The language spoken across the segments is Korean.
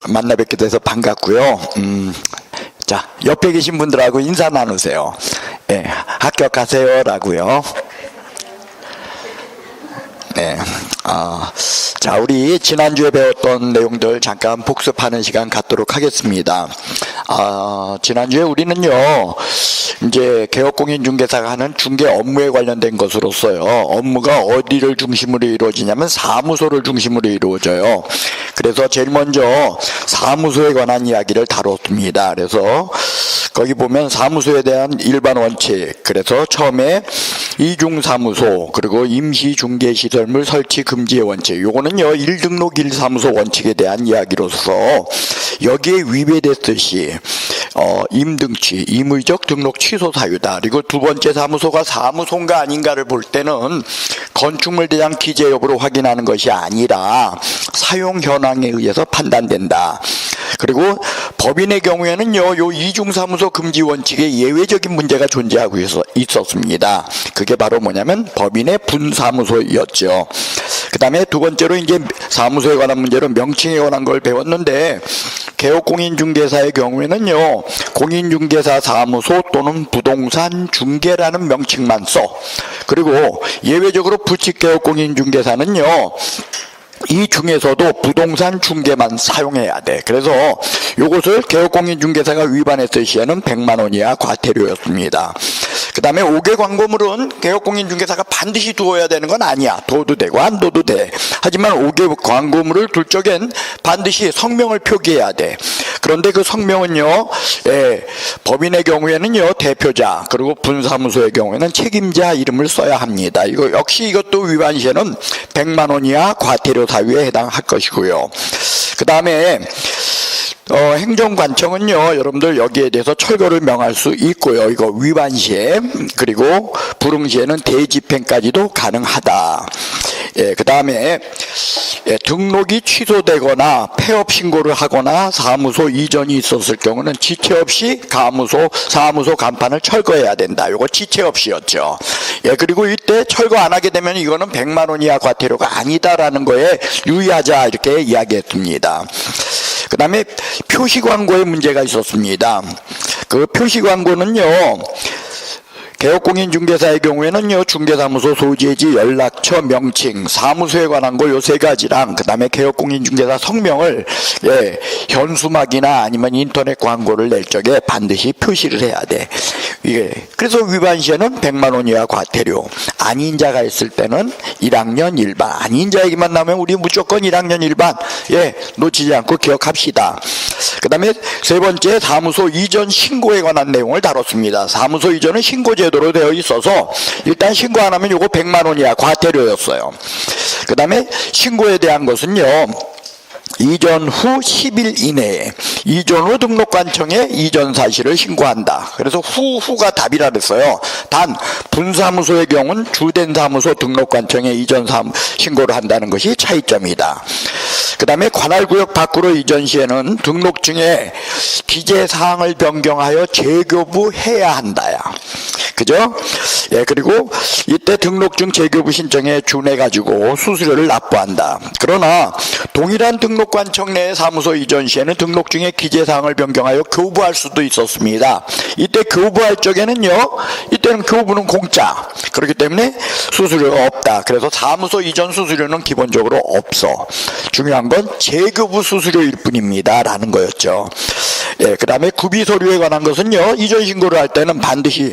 만나 뵙게 돼서 반갑고요. 자, 옆에 계신 분들하고 인사 나누세요. 예, 합격하세요라고요. 네. 자, 우리 지난주에 배웠던 내용들 잠깐 복습하는 시간 갖도록 하겠습니다. 지난주에 우리는요, 이제 개업공인중개사가 하는 중개 업무에 관련된 것으로서요, 업무가 어디를 중심으로 이루어지냐면 사무소를 중심으로 이루어져요. 그래서 제일 먼저 사무소에 관한 이야기를 다뤘습니다. 그래서 거기 보면 사무소에 대한 일반 원칙, 그래서 처음에 이중사무소, 그리고 임시중개시설물 설치 금지의 원칙, 요거는요 1등록 1사무소 원칙에 대한 이야기로서 여기에 위배됐듯이 임등취, 임의적 등록 취소 사유다. 그리고 두 번째 사무소가 사무소인가 아닌가를 볼 때는 건축물 대장 기재 여부를 확인하는 것이 아니라 사용 현황에 의해서 판단된다. 그리고 법인의 경우에는요, 요 이중사무소 금지 원칙에 예외적인 문제가 존재하고 있었습니다. 그게 바로 뭐냐면 법인의 분사무소였죠. 그 다음에 두 번째로 이제 사무소에 관한 문제로 명칭에 관한 걸 배웠는데, 개업공인중개사의 경우에는요, 공인중개사 사무소 또는 부동산 중개라는 명칭만 써. 그리고 예외적으로 부칙개업공인중개사는요, 이 중에서도 부동산 중개만 사용해야 돼. 그래서 이것을 개업공인중개사가 위반했을 시에는 100만 원 이하 과태료였습니다. 그 다음에 5개 광고물은 개업공인중개사가 반드시 두어야 되는 건 아니야. 둬도 되고 안 둬도 돼. 하지만 5개 광고물을 둘 적엔 반드시 성명을 표기해야 돼. 그런데 그 성명은요, 법인의 경우에는요 대표자, 그리고 분사무소의 경우에는 책임자 이름을 써야 합니다. 이거 역시 이것도 위반 시에는 100만 원 이하 과태료 사유에 해당할 것이고요. 그 다음에 행정관청은요, 여러분들 여기에 대해서 철거를 명할 수 있고요. 이거 위반 시에, 그리고 불응 시에는 대집행까지도 가능하다. 그 다음에 등록이 취소되거나 폐업 신고를 하거나 사무소 이전이 있었을 경우는 지체 없이 사무소 간판을 철거해야 된다. 이거 지체 없이였죠. 그리고 이때 철거 안 하게 되면 이거는 100만 원 이하 과태료가 아니다라는 거에 유의하자, 이렇게 이야기했습니다. 그 다음에 표시광고에 문제가 있었습니다. 그 표시광고는요, 개업공인중개사의 경우에는요, 중개사무소 소재지, 연락처, 명칭, 사무소에 관한 거 요 세 가지랑, 그 다음에 개업공인중개사 성명을 현수막이나 아니면 인터넷 광고를 낼 적에 반드시 표시를 해야 돼. 그래서 위반 시에는 100만 원 이하 과태료, 아닌자가 있을 때는 1학년 1반, 아닌자에게만 나오면 우리 무조건 1학년 1반 놓치지 않고 기억합시다. 그 다음에 세 번째, 사무소 이전 신고에 관한 내용을 다뤘습니다. 사무소 이전은 신고제도로 되어 있어서 일단 신고 안 하면 요거 100만 원 이하 과태료였어요. 그 다음에 신고에 대한 것은요, 이전 후 10일 이내에 이전 후 등록관청에 이전 사실을 신고한다. 그래서 후가 답이라 그랬어요. 단 분사무소의 경우는 주된 사무소 등록관청에 이전 신고를 한다는 것이 차이점이다. 그 다음에 관할구역 밖으로 이전 시에는 등록증에 기재사항을 변경하여 재교부해야 한다야. 그죠? 그리고 이때 등록증 재교부 신청에 준해가지고 수수료를 납부한다. 그러나 동일한 등록관청 내 사무소 이전 시에는 등록증의 기재사항을 변경하여 교부할 수도 있었습니다. 이때 교부할 적에는요, 이때는 교부는 공짜. 그렇기 때문에 수수료가 없다. 그래서 사무소 이전 수수료는 기본적으로 없어. 중요한 건 재교부 수수료일 뿐입니다 라는 거였죠. 그 다음에 구비서류에 관한 것은요, 이전 신고를 할 때는 반드시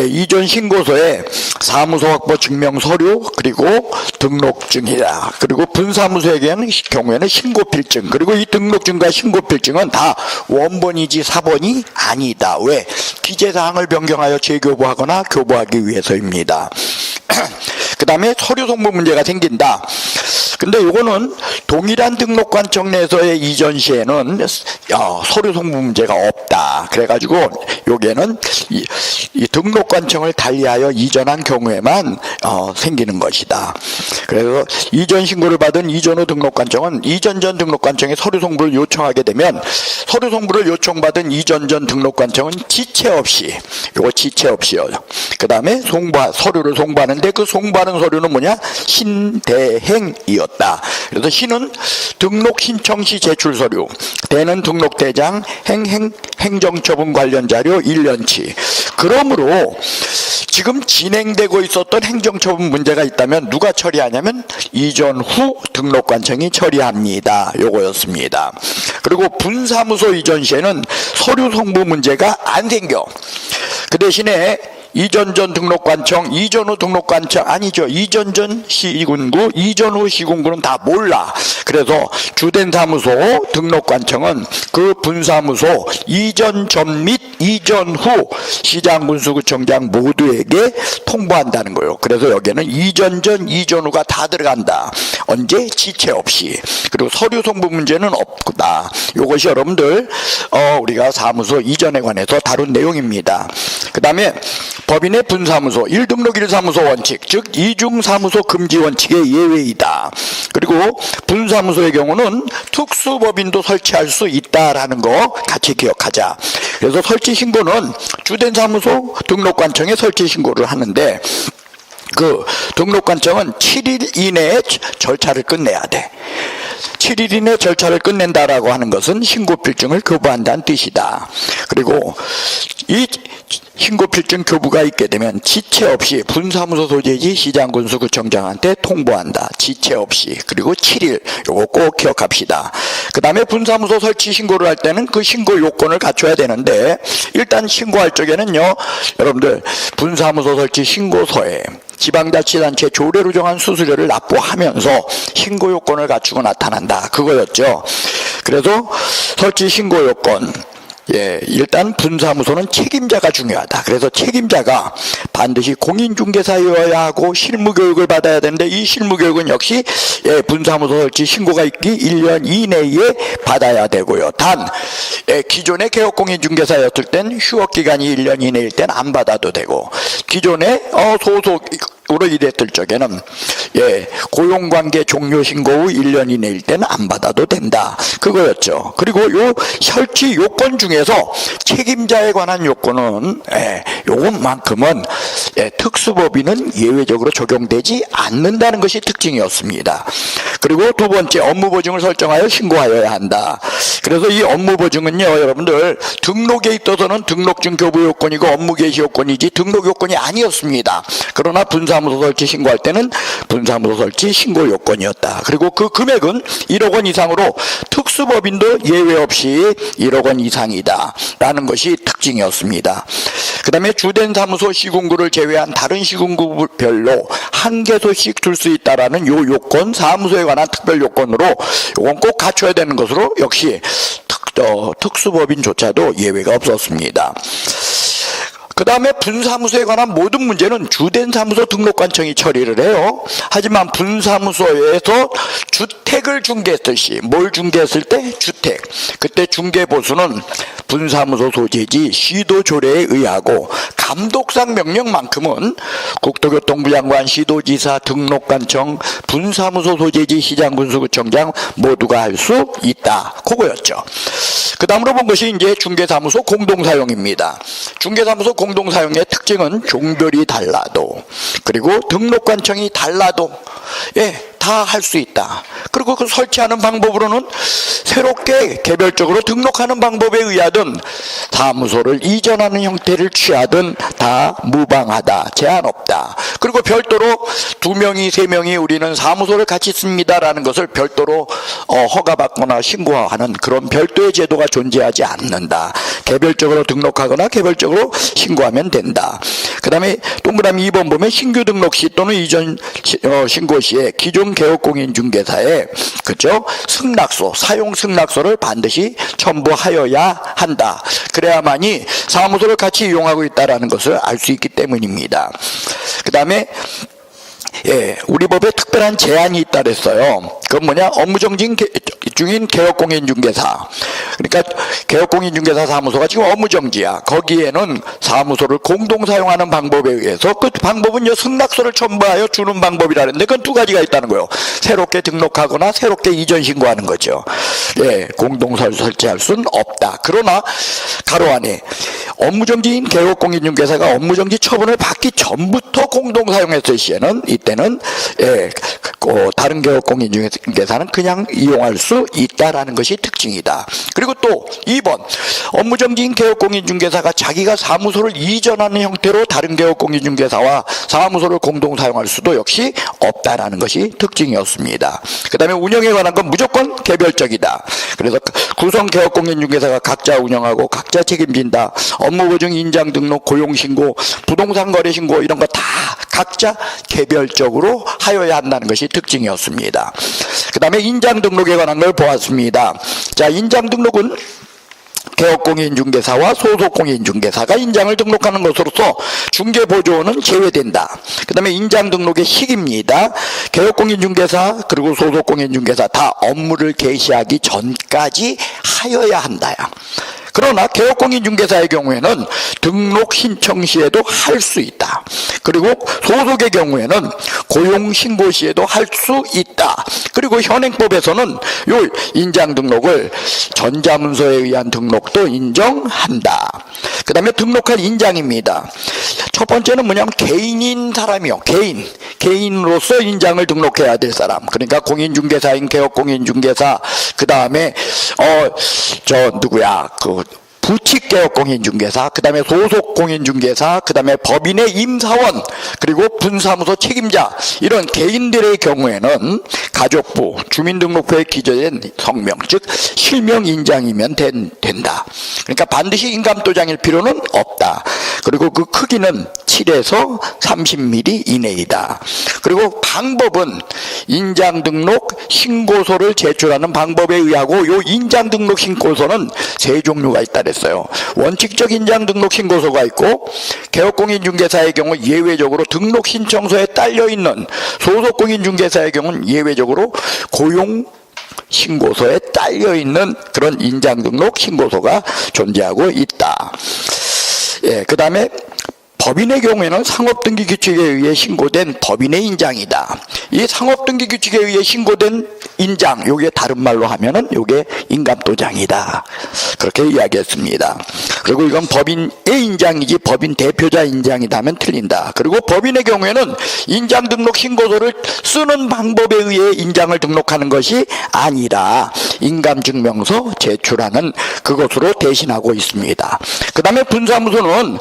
이전 신고서에 사무소 확보 증명 서류, 그리고 등록증이다. 그리고 분사무소의 경우에는 신고필증, 그리고 이 등록증과 신고필증은 다 원본이지 사본이 아니다. 왜? 기재사항을 변경하여 재교부하거나 교부하기 위해서입니다. 그 다음에 서류 송부 문제가 생긴다. 근데 요거는 동일한 등록관청 내에서의 이전 시에는 서류 송부 문제가 없다. 그래가지고 요게는 이 등록관청을 달리하여 이전한 경우에만 생기는 것이다. 그래서 이전 신고를 받은 이전 후 등록관청은 이전 전 등록관청에 서류 송부를 요청하게 되면 서류 송부를 요청받은 이전 전 등록관청은 지체 없이, 요거 지체 없이요. 그 다음에 서류를 송부하는데 그 송부하는 서류는 뭐냐? 신대행이었다. 그래서 신은 등록 신청 시 제출 서류, 대는 등록대장, 행정처분 관련 자료 1년치. 그러므로 지금 진행되고 있었던 행정처분 문제가 있다면 누가 처리하냐면 이전 후 등록관청이 처리합니다. 요거였습니다. 그리고 분사무소 이전 시에는 서류 송부 문제가 안 생겨. 그 대신에 이전 전 등록관청, 이전 후 등록관청, 아니죠. 이전 전 시군구, 이전 후 시군구는 다 몰라. 그래서 주된 사무소 등록관청은 그 분사무소 이전 전 및 이전 후 시장, 군수구청장 모두에게 통보한다는 거예요. 그래서 여기에는 이전 전, 이전 후가 다 들어간다. 언제? 지체 없이. 그리고 서류 송부 문제는 없다. 이것이 여러분들 우리가 사무소 이전에 관해서 다룬 내용입니다. 그 다음에 법인의 분사무소 1등록 1사무소 원칙, 즉 이중사무소 금지 원칙의 예외이다. 그리고 분사무소의 경우는 특수법인도 설치할 수 있다라는 거 같이 기억하자. 그래서 설치 신고는 주된 사무소 등록관청에 설치 신고를 하는데 그 등록관청은 7일 이내에 절차를 끝내야 돼. 7일 이내 절차를 끝낸다라고 하는 것은 신고필증을 교부한다는 뜻이다. 그리고 이 신고필증 교부가 있게 되면 지체 없이 분사무소 소재지 시장군수구청장한테 통보한다. 지체 없이. 그리고 7일. 요거 꼭 기억합시다. 그 다음에 분사무소 설치 신고를 할 때는 그 신고 요건을 갖춰야 되는데 일단 신고할 적에는요, 여러분들 분사무소 설치 신고서에 지방자치단체 조례로 정한 수수료를 납부하면서 신고 요건을 갖추고 나타난다. 그거였죠. 그래서 설치 신고 요건, 일단 분사무소는 책임자가 중요하다. 그래서 책임자가 반드시 공인중개사여야 하고 실무교육을 받아야 되는데 이 실무교육은 역시 분사무소 설치 신고가 있기 1년 이내에 받아야 되고요. 단 기존의 개업공인중개사였을 땐 휴업기간이 1년 이내일 땐 안 받아도 되고, 기존의 소속으로 일했을 적에는 고용관계 종료 신고 후 1년 이내일 때는 안 받아도 된다. 그거였죠. 그리고 요 설치 요건 중에서 책임자에 관한 요건은 요것만큼은 특수법인은 예외적으로 적용되지 않는다는 것이 특징이었습니다. 그리고 두 번째, 업무보증을 설정하여 신고하여야 한다. 그래서 이 업무보증은요, 여러분들 등록에 있어서는 등록증 교부 요건이고 업무 개시 요건이지 등록 요건이 아니었습니다. 그러나 분사무소 설치 신고할 때는 분사무소 설치 신고 요건이었다. 그리고 그 금액은 1억 원 이상으로 특수법인도 예외 없이 1억 원 이상이다 라는 것이 특징이었습니다. 그 다음에 주된 사무소 시군구를 제외한 다른 시군구별로 한 개소씩 둘 수 있다라는 요 요건, 사무소에 관한 특별 요건으로 요건 꼭 갖춰야 되는 것으로 역시 특수법인조차도 예외가 없었습니다. 그 다음에 분사무소에 관한 모든 문제는 주된 사무소 등록관청이 처리를 해요. 하지만 분사무소에서 주택을 중개했을 시, 뭘 중개했을 때? 주택. 그때 중개보수는 분사무소 소재지 시도조례에 의하고 감독상 명령만큼은 국토교통부 장관, 시도지사, 등록관청, 분사무소 소재지 시장군수구청장 모두가 할 수 있다. 그거였죠. 그 다음으로 본 것이 이제 중개사무소 공동사용입니다. 중개사무소 공동사용의 특징은 종별이 달라도, 그리고 등록관청이 달라도 다 할 수 있다. 그리고 그 설치하는 방법으로는 새롭게 개별적으로 등록하는 방법에 의하든 사무소를 이전하는 형태를 취하든 다 무방하다. 제한 없다. 그리고 별도로 2명이 3명이 우리는 사무소를 같이 씁니다라는 것을 별도로 허가받거나 신고하는 그런 별도의 제도가 존재하지 않는다. 개별적으로 등록하거나 개별적으로 신고하면 된다. 그 다음에 동그라미 2번 보면 신규 등록 시 또는 이전 신고 시에 기존 개업공인중개사에 그죠? 승낙서, 사용 승낙서를 반드시 첨부하여야 한다. 그래야만이 사무소를 같이 이용하고 있다는 것을 알 수 있기 때문입니다. 그 다음에 우리 법에 특별한 제한이 있다 그랬어요. 그건 뭐냐? 업무정진 중인 개업공인중개사, 그러니까 개업공인중개사 사무소가 지금 업무정지야. 거기에는 사무소를 공동 사용하는 방법에 의해서 그 방법은요, 승낙서를 첨부하여 주는 방법이라는데 그건 두 가지가 있다는 거예요. 새롭게 등록하거나 새롭게 이전 신고하는 거죠. 예, 공동 설치할 수는 없다. 그러나 가로 안에 업무정지인 개업공인중개사가 업무정지 처분을 받기 전부터 공동 사용했을 시에는 이때는 다른 개업공인중개사는 그냥 이용할 수 있다라는 것이 특징이다. 그리고 또 2번, 업무정지인 개업공인중개사가 자기가 사무소를 이전하는 형태로 다른 개업공인중개사와 사무소를 공동 사용할 수도 역시 없다라는 것이 특징이었습니다. 그 다음에 운영에 관한 건 무조건 개별적이다. 그래서 구성 개업공인중개사가 각자 운영하고 각자 책임진다. 업무보증 인장 등록 고용신고 부동산 거래신고 이런 거 다 각자 개별적으로 하여야 한다는 것이 특징이었습니다. 그 다음에 인장 등록에 관한 걸 보았습니다. 자, 인장 등록은 개업공인중개사와 소속공인중개사가 인장을 등록하는 것으로서 중개보조원은 제외된다. 그 다음에 인장 등록의 시기입니다. 개업공인중개사 그리고 소속공인중개사 다 업무를 개시하기 전까지 하여야 한다야. 그러나 개업공인중개사의 경우에는 등록 신청 시에도 할 수 있다. 그리고 소속의 경우에는 고용신고 시에도 할 수 있다. 그리고 현행법에서는 요 인장 등록을 전자문서에 의한 등록도 인정한다. 그 다음에 등록할 인장입니다. 첫 번째는 뭐냐면 개인인 사람이요. 개인으로서 인장을 등록해야 될 사람. 그러니까 공인중개사인 개업공인중개사, 그 다음에 부칙개업공인중개사, 그 다음에 소속공인중개사, 그 다음에 법인의 임사원, 그리고 분사무소 책임자, 이런 개인들의 경우에는 가족부, 주민등록부에 기재된 성명, 즉 실명인장이면 된다. 그러니까 반드시 인감도장일 필요는 없다. 그리고 그 크기는 7에서 30mm 이내이다. 그리고 방법은 인장등록 신고서를 제출하는 방법에 의하고 요 인장등록 신고서는 세 종류가 있다 그랬어요. 원칙적 인장등록 신고서가 있고, 개업공인중개사의 경우 예외적으로 등록신청서에 딸려있는, 소속공인중개사의 경우는 예외적으로 고용 신고서에 딸려있는 그런 인장등록 신고서가 존재하고 있다. 예, 그 다음에 법인의 경우에는 상업등기규칙에 의해 신고된 법인의 인장이다. 이 상업등기규칙에 의해 신고된 인장, 요게 다른 말로 하면은 요게 인감도장이다. 그렇게 이야기했습니다. 그리고 이건 법인의 인장이지 법인 대표자 인장이다 하면 틀린다. 그리고 법인의 경우에는 인장 등록 신고서를 쓰는 방법에 의해 인장을 등록하는 것이 아니라 인감증명서 제출하는 그것으로 대신하고 있습니다. 그 다음에 분사무소는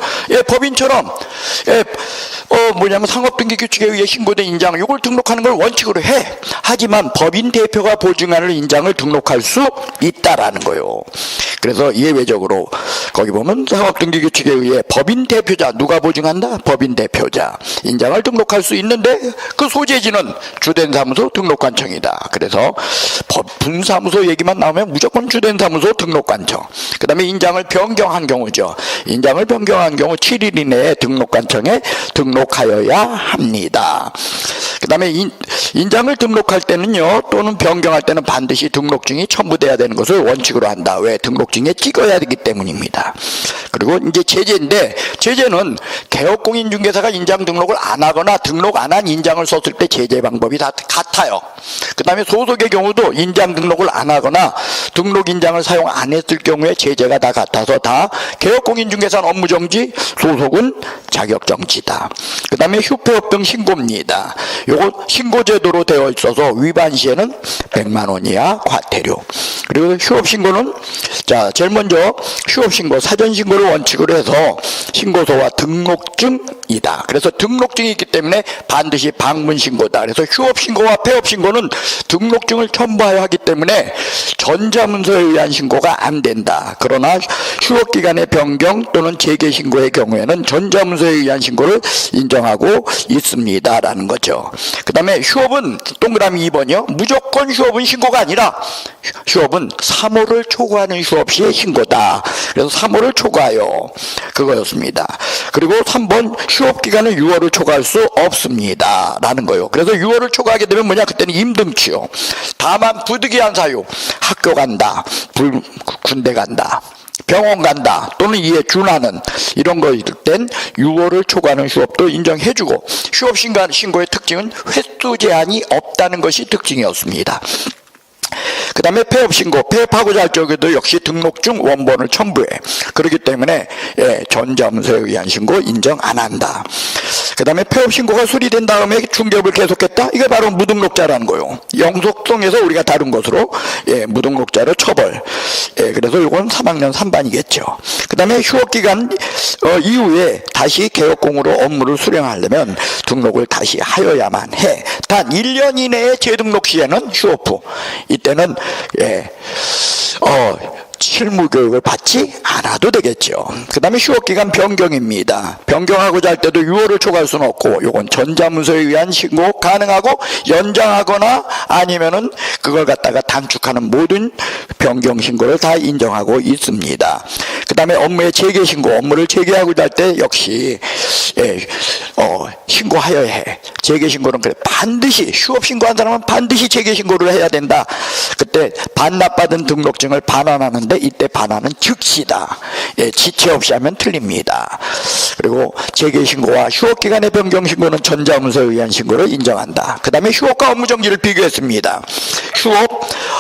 법인처럼 상업등기규칙에 의해 신고된 인장, 이걸 등록하는 걸 원칙으로 해. 하지만 법인 대표가 보증하는 인장을 등록할 수 있다라는 거예요. 그래서 예외적으로 거기 보면 상업등기규칙에 의해 법인 대표자, 누가 보증한다? 법인 대표자 인장을 등록할 수 있는데 그 소재지는 주된 사무소 등록관청이다. 그래서 분사무소 얘기만 나오면 무조건 주된 사무소 등록관청. 그 다음에 인장을 변경한 경우죠. 인장을 변경한 경우 7일 이내에 등록관청에 등록하여야 합니다. 그 다음에 인장을 등록할 때는요, 또는 변경할 때는 반드시 등록증이 첨부돼야 되는 것을 원칙으로 한다. 왜? 등록증에 찍어야 되기 때문입니다. 그리고 이제 제재인데, 제재는 개업공인중개사가 인장 등록을 안 하거나 등록 안 한 인장을 썼을 때 제재 방법이 다 같아요. 그 다음에 소속의 경우도 인장 등록을 안 하거나 등록 인장을 사용 안 했을 경우에 제재가 다 같아서 다 개업공인중개사는 업무정지, 소속은 자격정지다. 그 다음에 휴폐업등 신고입니다. 요거 신고제도로 되어 있어서 위반 시에는 100만 원 이하 과태료. 그리고 휴업신고는, 자, 제일 먼저 휴업신고, 사전신고를 원칙으로 해서 신고서와 등록증이다. 그래서 등록증이 있기 때문에 반드시 방문신고다. 그래서 휴업신고와 폐업신고는 등록증을 첨부하여야 하기 때문에 전자문서에 의한 신고가 안 된다. 그러나 휴업기간의 변경 또는 재개신고의 경우에는 전자문서에 의한 신고를 인정하고 있습니다라는 거죠. 그 다음에 휴업은 동그라미 2번이요. 무조건 휴업은 신고가 아니라 휴업은 3호를 초과하는 휴업 시의 신고다. 그래서 3월을 초과하여 그거였습니다. 그리고 3번 휴업기간은 6월을 초과할 수 없습니다 라는 거요. 그래서 6월을 초과하게 되면 뭐냐, 그때는 임등치요. 다만 부득이한 사유, 학교 간다, 군대 간다, 병원 간다, 또는 이에 준하는 이런 거일 땐 6월을 초과하는 휴업도 인정해주고, 휴업 신고의 특징은 횟수 제한이 없다는 것이 특징이었습니다. 그 다음에 폐업 신고, 폐업하고자 할 적에도 역시 등록증 원본을 첨부해. 그렇기 때문에 전자문서에 의한 신고 인정 안 한다. 그 다음에 폐업 신고가 수리된 다음에 중개업을 계속했다? 이게 바로 무등록자라는 거요. 영속성에서 우리가 다룬 것으로 무등록자로 처벌. 그래서 이건 3학년 3반이겠죠. 그 다음에 휴업기간 이후에 다시 개업공으로 업무를 수령하려면 등록을 다시 하여야만 해. 단 1년 이내에 재등록 시에는 휴업 후 이때는 실무 교육을 받지 않아도 되겠죠. 그 다음에 휴업기간 변경입니다. 변경하고자 할 때도 6월을 초과할 수는 없고, 요건 전자문서에 의한 신고 가능하고, 연장하거나 아니면은 그걸 갖다가 단축하는 모든 변경 신고를 다 인정하고 있습니다. 그 다음에 업무의 재개 신고, 업무를 재개하고자 할 때 역시 신고하여야 해. 재개 신고는 그래, 반드시 휴업 신고한 사람은 반드시 재개 신고를 해야 된다. 그때 반납받은 등록증을 반환하는데 이때 반환은 즉시다. 지체 없이 하면 틀립니다. 그리고 재개 신고와 휴업 기간의 변경 신고는 전자문서에 의한 신고를 인정한다. 그 다음에 휴업과 업무정지를 비교했습니다. 휴업,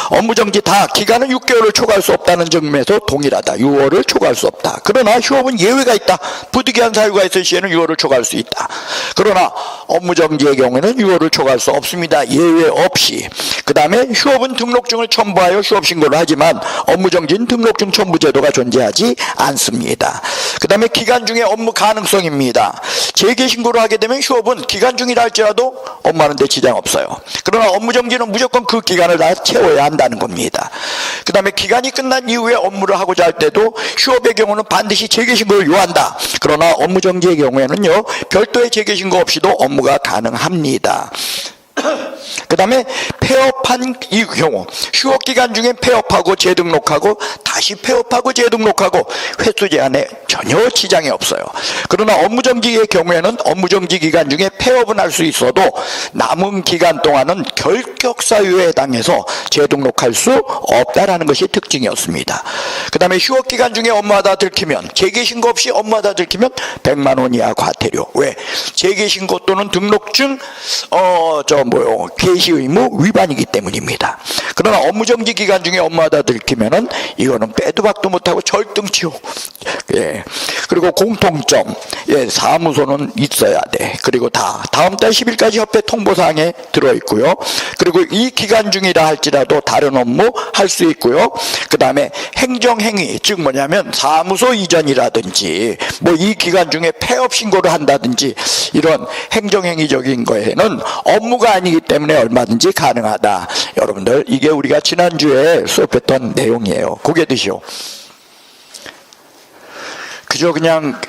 업무정지 다 기간은 6개월을 초과할 수 없다는 점에서 동일하다. 6월을 초과할 수 없다. 그러나 휴업은 예외가 있다. 부득이한 사유가 있을 시에는 6월을 초과할 수 있다. 그러나 업무정지의 경우에는 6월을 초과할 수 없습니다. 예외 없이. 그 다음에 휴업은 등록증을 첨부하여 휴업 신고를 하지만 업무정지는 등록증 첨부 제도가 존재하지 않습니다. 그 다음에 기간 중에 업무 가능성입니다. 재개 신고를 하게 되면 휴업은 기간 중이라 할지라도 업무하는데 지장 없어요. 그러나 업무정지는 무조건 그 기간을 다 채워야 한다는 겁니다. 그 다음에 기간이 끝난 이후에 업무를 하고자 할 때도 휴업의 경우는 반드시 재개 신고를 요한다. 그러나 업무정지의 경우에는요, 별도의 재개 신고 없이도 업무가 가능합니다. 그 다음에 폐업한 이 경우, 휴업기간 중에 폐업하고 재등록하고 다시 폐업하고 재등록하고 횟수 제한에 전혀 지장이 없어요. 그러나 업무정지의 경우에는 업무정지 기간 중에 폐업은 할 수 있어도 남은 기간 동안은 결격사유에 해당해서 재등록할 수 없다라는 것이 특징이었습니다. 그 다음에 휴업기간 중에 업무하다 들키면, 재개신고 없이 업무하다 들키면 100만 원 이하 과태료. 왜? 재개신고 또는 등록증 개시 의무 위반이기 때문입니다. 그러나 업무정지 기간 중에 업무하다 들키면은 이거는 빼도 박도 못하고 절등치요. 그리고 공통점, 사무소는 있어야 돼. 그리고 다음 달 10일까지 협회 통보사항에 들어있고요. 그리고 이 기간 중이라 할지라도 다른 업무 할 수 있고요. 그 다음에 행정행위, 즉 뭐냐면 사무소 이전이라든지 뭐 이 기간 중에 폐업 신고를 한다든지 이런 행정행위적인 거에는 업무가 아니기 때문에 얼마든지 가능하다. 여러분들, 이게 우리가 지난주에 수업했던 내용이에요. 고개 드시오. 그저 그냥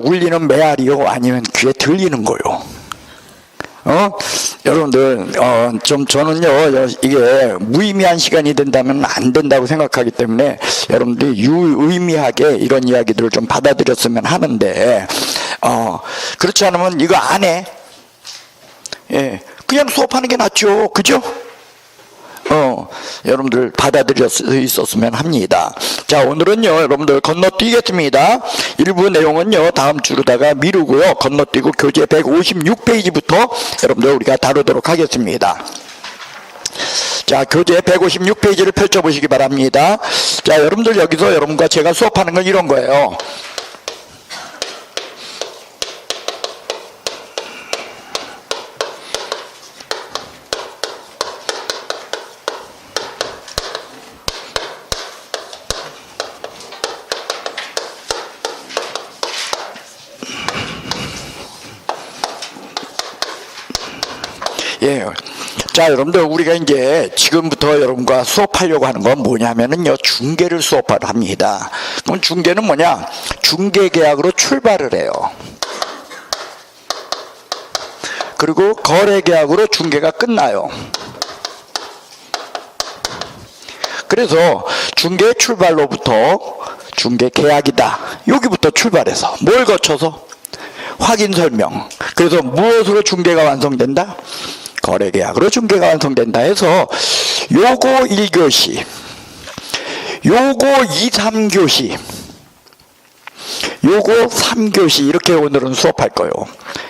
울리는 메아리요, 아니면 귀에 들리는 거요. 여러분들, 저는요, 이게 무의미한 시간이 된다면 안 된다고 생각하기 때문에 여러분들이 유의미하게 이런 이야기들을 좀 받아들였으면 하는데, 그렇지 않으면 이거 안 해. 그냥 수업하는 게 낫죠. 그죠? 여러분들 받아들일 수 있었으면 합니다. 자, 오늘은요, 여러분들 건너뛰겠습니다. 일부 내용은요, 다음 주로다가 미루고요, 건너뛰고 교재 156페이지부터 여러분들 우리가 다루도록 하겠습니다. 자, 교재 156페이지를 펼쳐보시기 바랍니다. 자, 여러분들 여기서 여러분과 제가 수업하는 건 이런 거예요. 자, 여러분들 우리가 이제 지금부터 여러분과 수업하려고 하는 건 뭐냐면은요, 중개를 수업을 합니다. 그럼 중개는 뭐냐? 중개계약으로 출발을 해요. 그리고 거래계약으로 중개가 끝나요. 그래서 중개 출발로부터 중개 계약이다. 여기부터 출발해서 뭘 거쳐서 확인 설명. 그래서 무엇으로 중개가 완성된다? 거래 계약으로 중개가 완성된다 해서 요거 1교시, 요거 2, 3교시, 요거 3교시 이렇게 오늘은 수업할 거예요.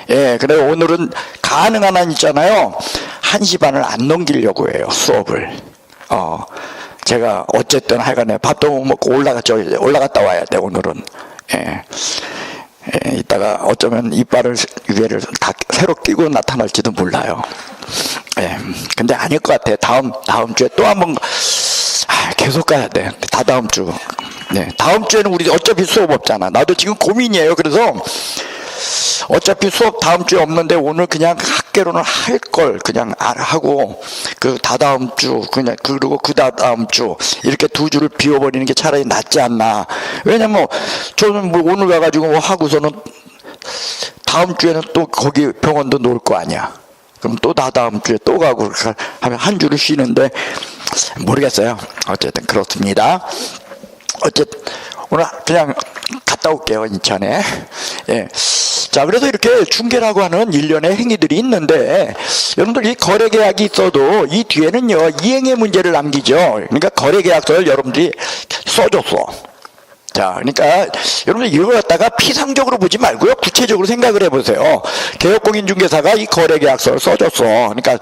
예, 그래 오늘은 가능한 한 있잖아요. 1시 반을 안 넘기려고 해요, 수업을. 제가 어쨌든 하여간에 밥도 못 먹고 올라갔다 와야 돼, 오늘은. 예. 예, 이따가 어쩌면 이빨을 위에를 다 새로 끼고 나타날지도 몰라요. 예, 근데 아닐 것 같아. 다음 주에 또 한번 계속 가야 돼. 다음 주. 네, 다음 주에는 우리 어차피 수업 없잖아. 나도 지금 고민이에요. 그래서 어차피 수업 다음 주에 없는데 오늘 그냥 학계로는 할 걸 그냥 하고 그 다다음 주 그냥 그리고 그 다다음 주 이렇게 두 주를 비워버리는 게 차라리 낫지 않나. 왜냐면 저는 뭐 오늘 가가지고 뭐 하고서는 다음 주에는 또 거기 병원도 놓을 거 아니야. 그럼 또 다다음 주에 또 가고 하면 한 주를 쉬는데 모르겠어요. 어쨌든 그렇습니다. 어쨌든 오늘 그냥 갔다 올게요, 인천에. 예. 자, 그래서 이렇게 중개라고 하는 일련의 행위들이 있는데, 여러분들 이 거래계약이 있어도 이 뒤에는요, 이행의 문제를 남기죠. 그러니까 거래계약서를 여러분들이 써줬어. 자, 그러니까 여러분들 이걸 갖다가 피상적으로 보지 말고요, 구체적으로 생각을 해보세요. 개업공인중개사가 이 거래계약서를 써줬어. 그러니까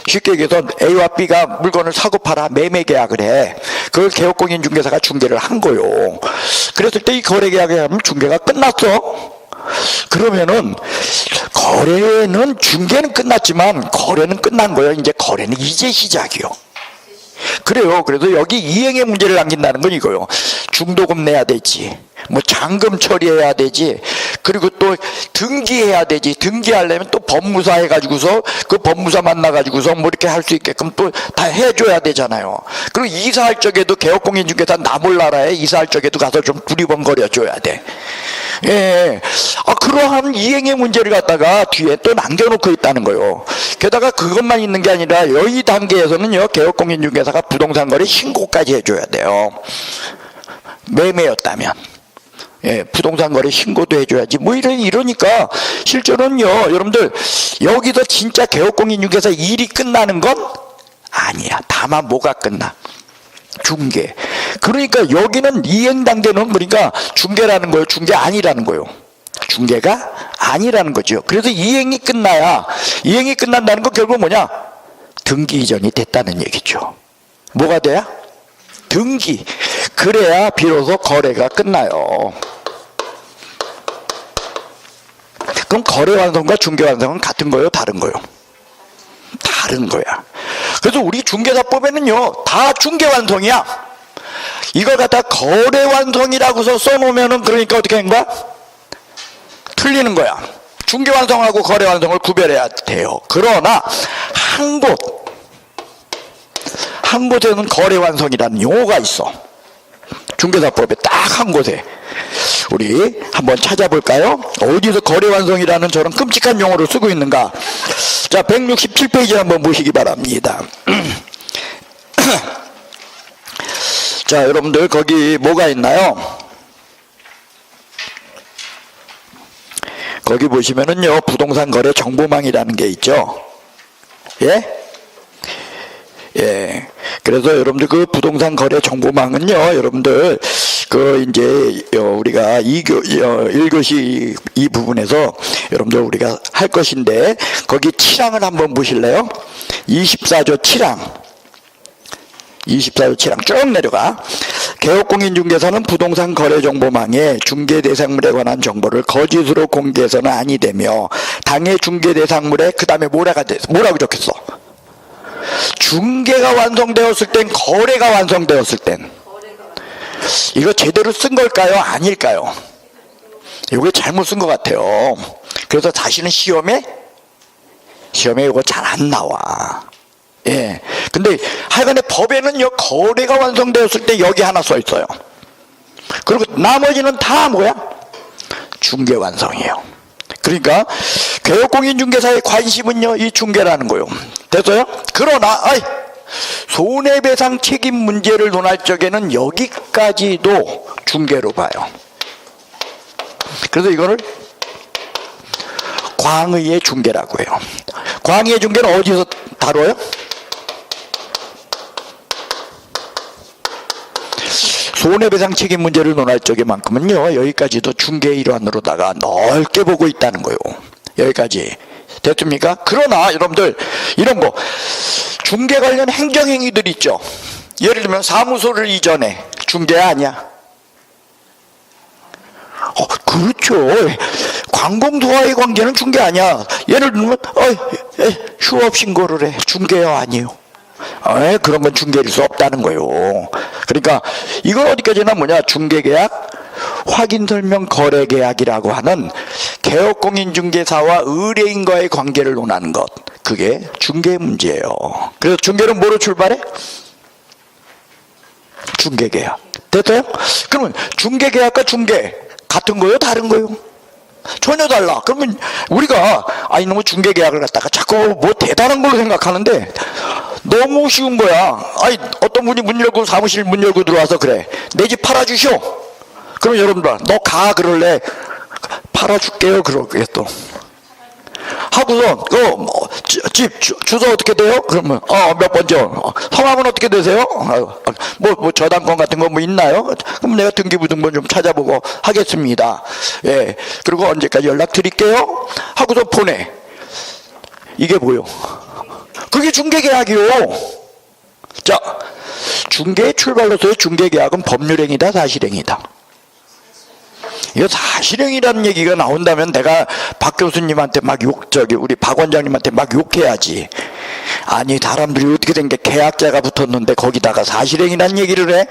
쉽게 얘기해서 A와 B가 물건을 사고 팔아 매매계약을 해. 그걸 개업공인중개사가 중개를 한 거요. 그랬을 때 이 거래계약에 하면 중개가 끝났어. 그러면은 거래는 중개는 끝났지만 거래는 끝난 거예요. 이제 거래는 이제 시작이요. 그래요. 그래서 여기 이행의 문제를 남긴다는 건 이거요. 중도금 내야 되지, 뭐 잔금 처리해야 되지, 그리고 또 등기해야 되지. 등기하려면 또 법무사 해가지고서 그 법무사 만나가지고서 뭐 이렇게 할 수 있게끔 또 다 해줘야 되잖아요. 그리고 이사할 적에도 개업공인중개사 나몰라라에 이사할 적에도 가서 좀 두리번거려 줘야 돼. 예, 그러한 이행의 문제를 갖다가 뒤에 또 남겨놓고 있다는 거예요. 게다가 그것만 있는 게 아니라 여기 단계에서는요, 개업공인중개사가 부동산 거래 신고까지 해줘야 돼요. 매매였다면. 예, 부동산 거래 신고도 해줘야지. 뭐 이러니까 실제로는요, 여러분들 여기서 진짜 개업공인중개사 일이 끝나는 건 아니야. 다만 뭐가 끝나? 중개. 그러니까 여기는 이행 단계는 그러니까 중개라는 거예요. 중개 아니라는 거예요. 중개가 아니라는 거죠. 그래서 이행이 끝나야, 이행이 끝난다는 건 결국 뭐냐? 등기 이전이 됐다는 얘기죠. 뭐가 돼야? 등기. 그래야 비로소 거래가 끝나요. 그럼 거래 완성과 중개 완성은 같은 거예요? 다른 거예요? 다른 거야. 그래서 우리 중개사법에는요, 다 중개 완성이야. 이걸 갖다 거래 완성이라고서 써놓으면은 그러니까 어떻게 한 거야? 틀리는 거야. 중개 완성하고 거래 완성을 구별해야 돼요. 그러나 한 곳에는 거래 완성이라는 용어가 있어. 중개사법에 딱 한 곳에. 우리 한번 찾아볼까요? 어디서 거래 완성이라는 저런 끔찍한 용어를 쓰고 있는가? 자, 167페이지 한번 보시기 바랍니다. 자, 여러분들 거기 뭐가 있나요? 거기 보시면은요, 부동산 거래 정보망이라는 게 있죠. 예? 예. 그래서 여러분들 그 부동산 거래 정보망은요, 여러분들 그 이제 우리가 1교시 이 부분에서 여러분들 우리가 할 것인데, 거기 7항을 한번 보실래요? 24조 7항. 24조 7항 쭉 내려가. 개업공인중개사는 부동산 거래정보망에 중개대상물에 관한 정보를 거짓으로 공개해서는 아니 되며, 당해 중개대상물에 그 다음에 뭐라고 적혔어? 중개가 완성되었을 땐, 거래가 완성되었을 땐. 이거 제대로 쓴 걸까요? 아닐까요? 이거 잘못 쓴 것 같아요. 그래서 다시는 시험에 이거 잘 안 나와. 예. 근데 하여간에 법에는요, 거래가 완성되었을 때 여기 하나 써 있어요. 그리고 나머지는 다 뭐야? 중개 완성이에요. 그러니까 개업공인중개사의 관심은요, 이 중개라는 거요. 됐어요? 그러나 손해배상 책임 문제를 논할 적에는 여기까지도 중개로 봐요. 그래서 이거를 광의의 중개라고 해요. 광의의 중개는 어디서 다뤄요? 손해배상 책임 문제를 논할 적에만큼은요, 여기까지도 중개의 일환으로다가 넓게 보고 있다는 거예요. 여기까지 됐습니까? 그러나 여러분들 이런 거 중개 관련 행정행위들 있죠. 예를 들면 사무소를 이전해, 중개 아니야? 그렇죠. 관공서와의 관계는 중개 아니야. 예를 들면 휴업 신고를 해, 중개요? 아니에요. 그런 건 중개일 수 없다는 거예요. 그러니까 이건 어디까지나 뭐냐, 중개계약, 확인설명 거래계약이라고 하는 개업공인중개사와 의뢰인과의 관계를 논하는 것, 그게 중개 문제예요. 그래서 중개는 뭐로 출발해? 중개계약. 됐어요? 그러면 중개계약과 중개 같은 거요? 다른 거요? 전혀 달라. 그러면 우리가 이놈의 중개계약을 갖다가 자꾸 뭐 대단한 걸로 생각하는데 너무 쉬운 거야. 어떤 분이 문 열고, 사무실 문 열고 들어와서 그래, 내 집 팔아주시오. 그럼 여러분들, 너 가 그럴래? 팔아줄게요 그러겠어. 하고서 집 주소 어떻게 돼요? 그러면 몇 번째요? 성함은 어떻게 되세요? 뭐 저당권 같은 거 뭐 있나요? 그럼 내가 등기부등본 좀 찾아보고 하겠습니다. 예, 그리고 언제까지 연락 드릴게요 하고서 보내. 이게 뭐요? 그게 중개계약이요. 자, 중개의 출발로서의 중개계약은 법률행위다, 사실행위다? 이거 사실행위라는 얘기가 나온다면 내가 박 교수님한테 막 우리 박 원장님한테 막 욕해야지. 아니, 사람들이 어떻게 된 게 계약자가 붙었는데 거기다가 사실행위라는 얘기를 해?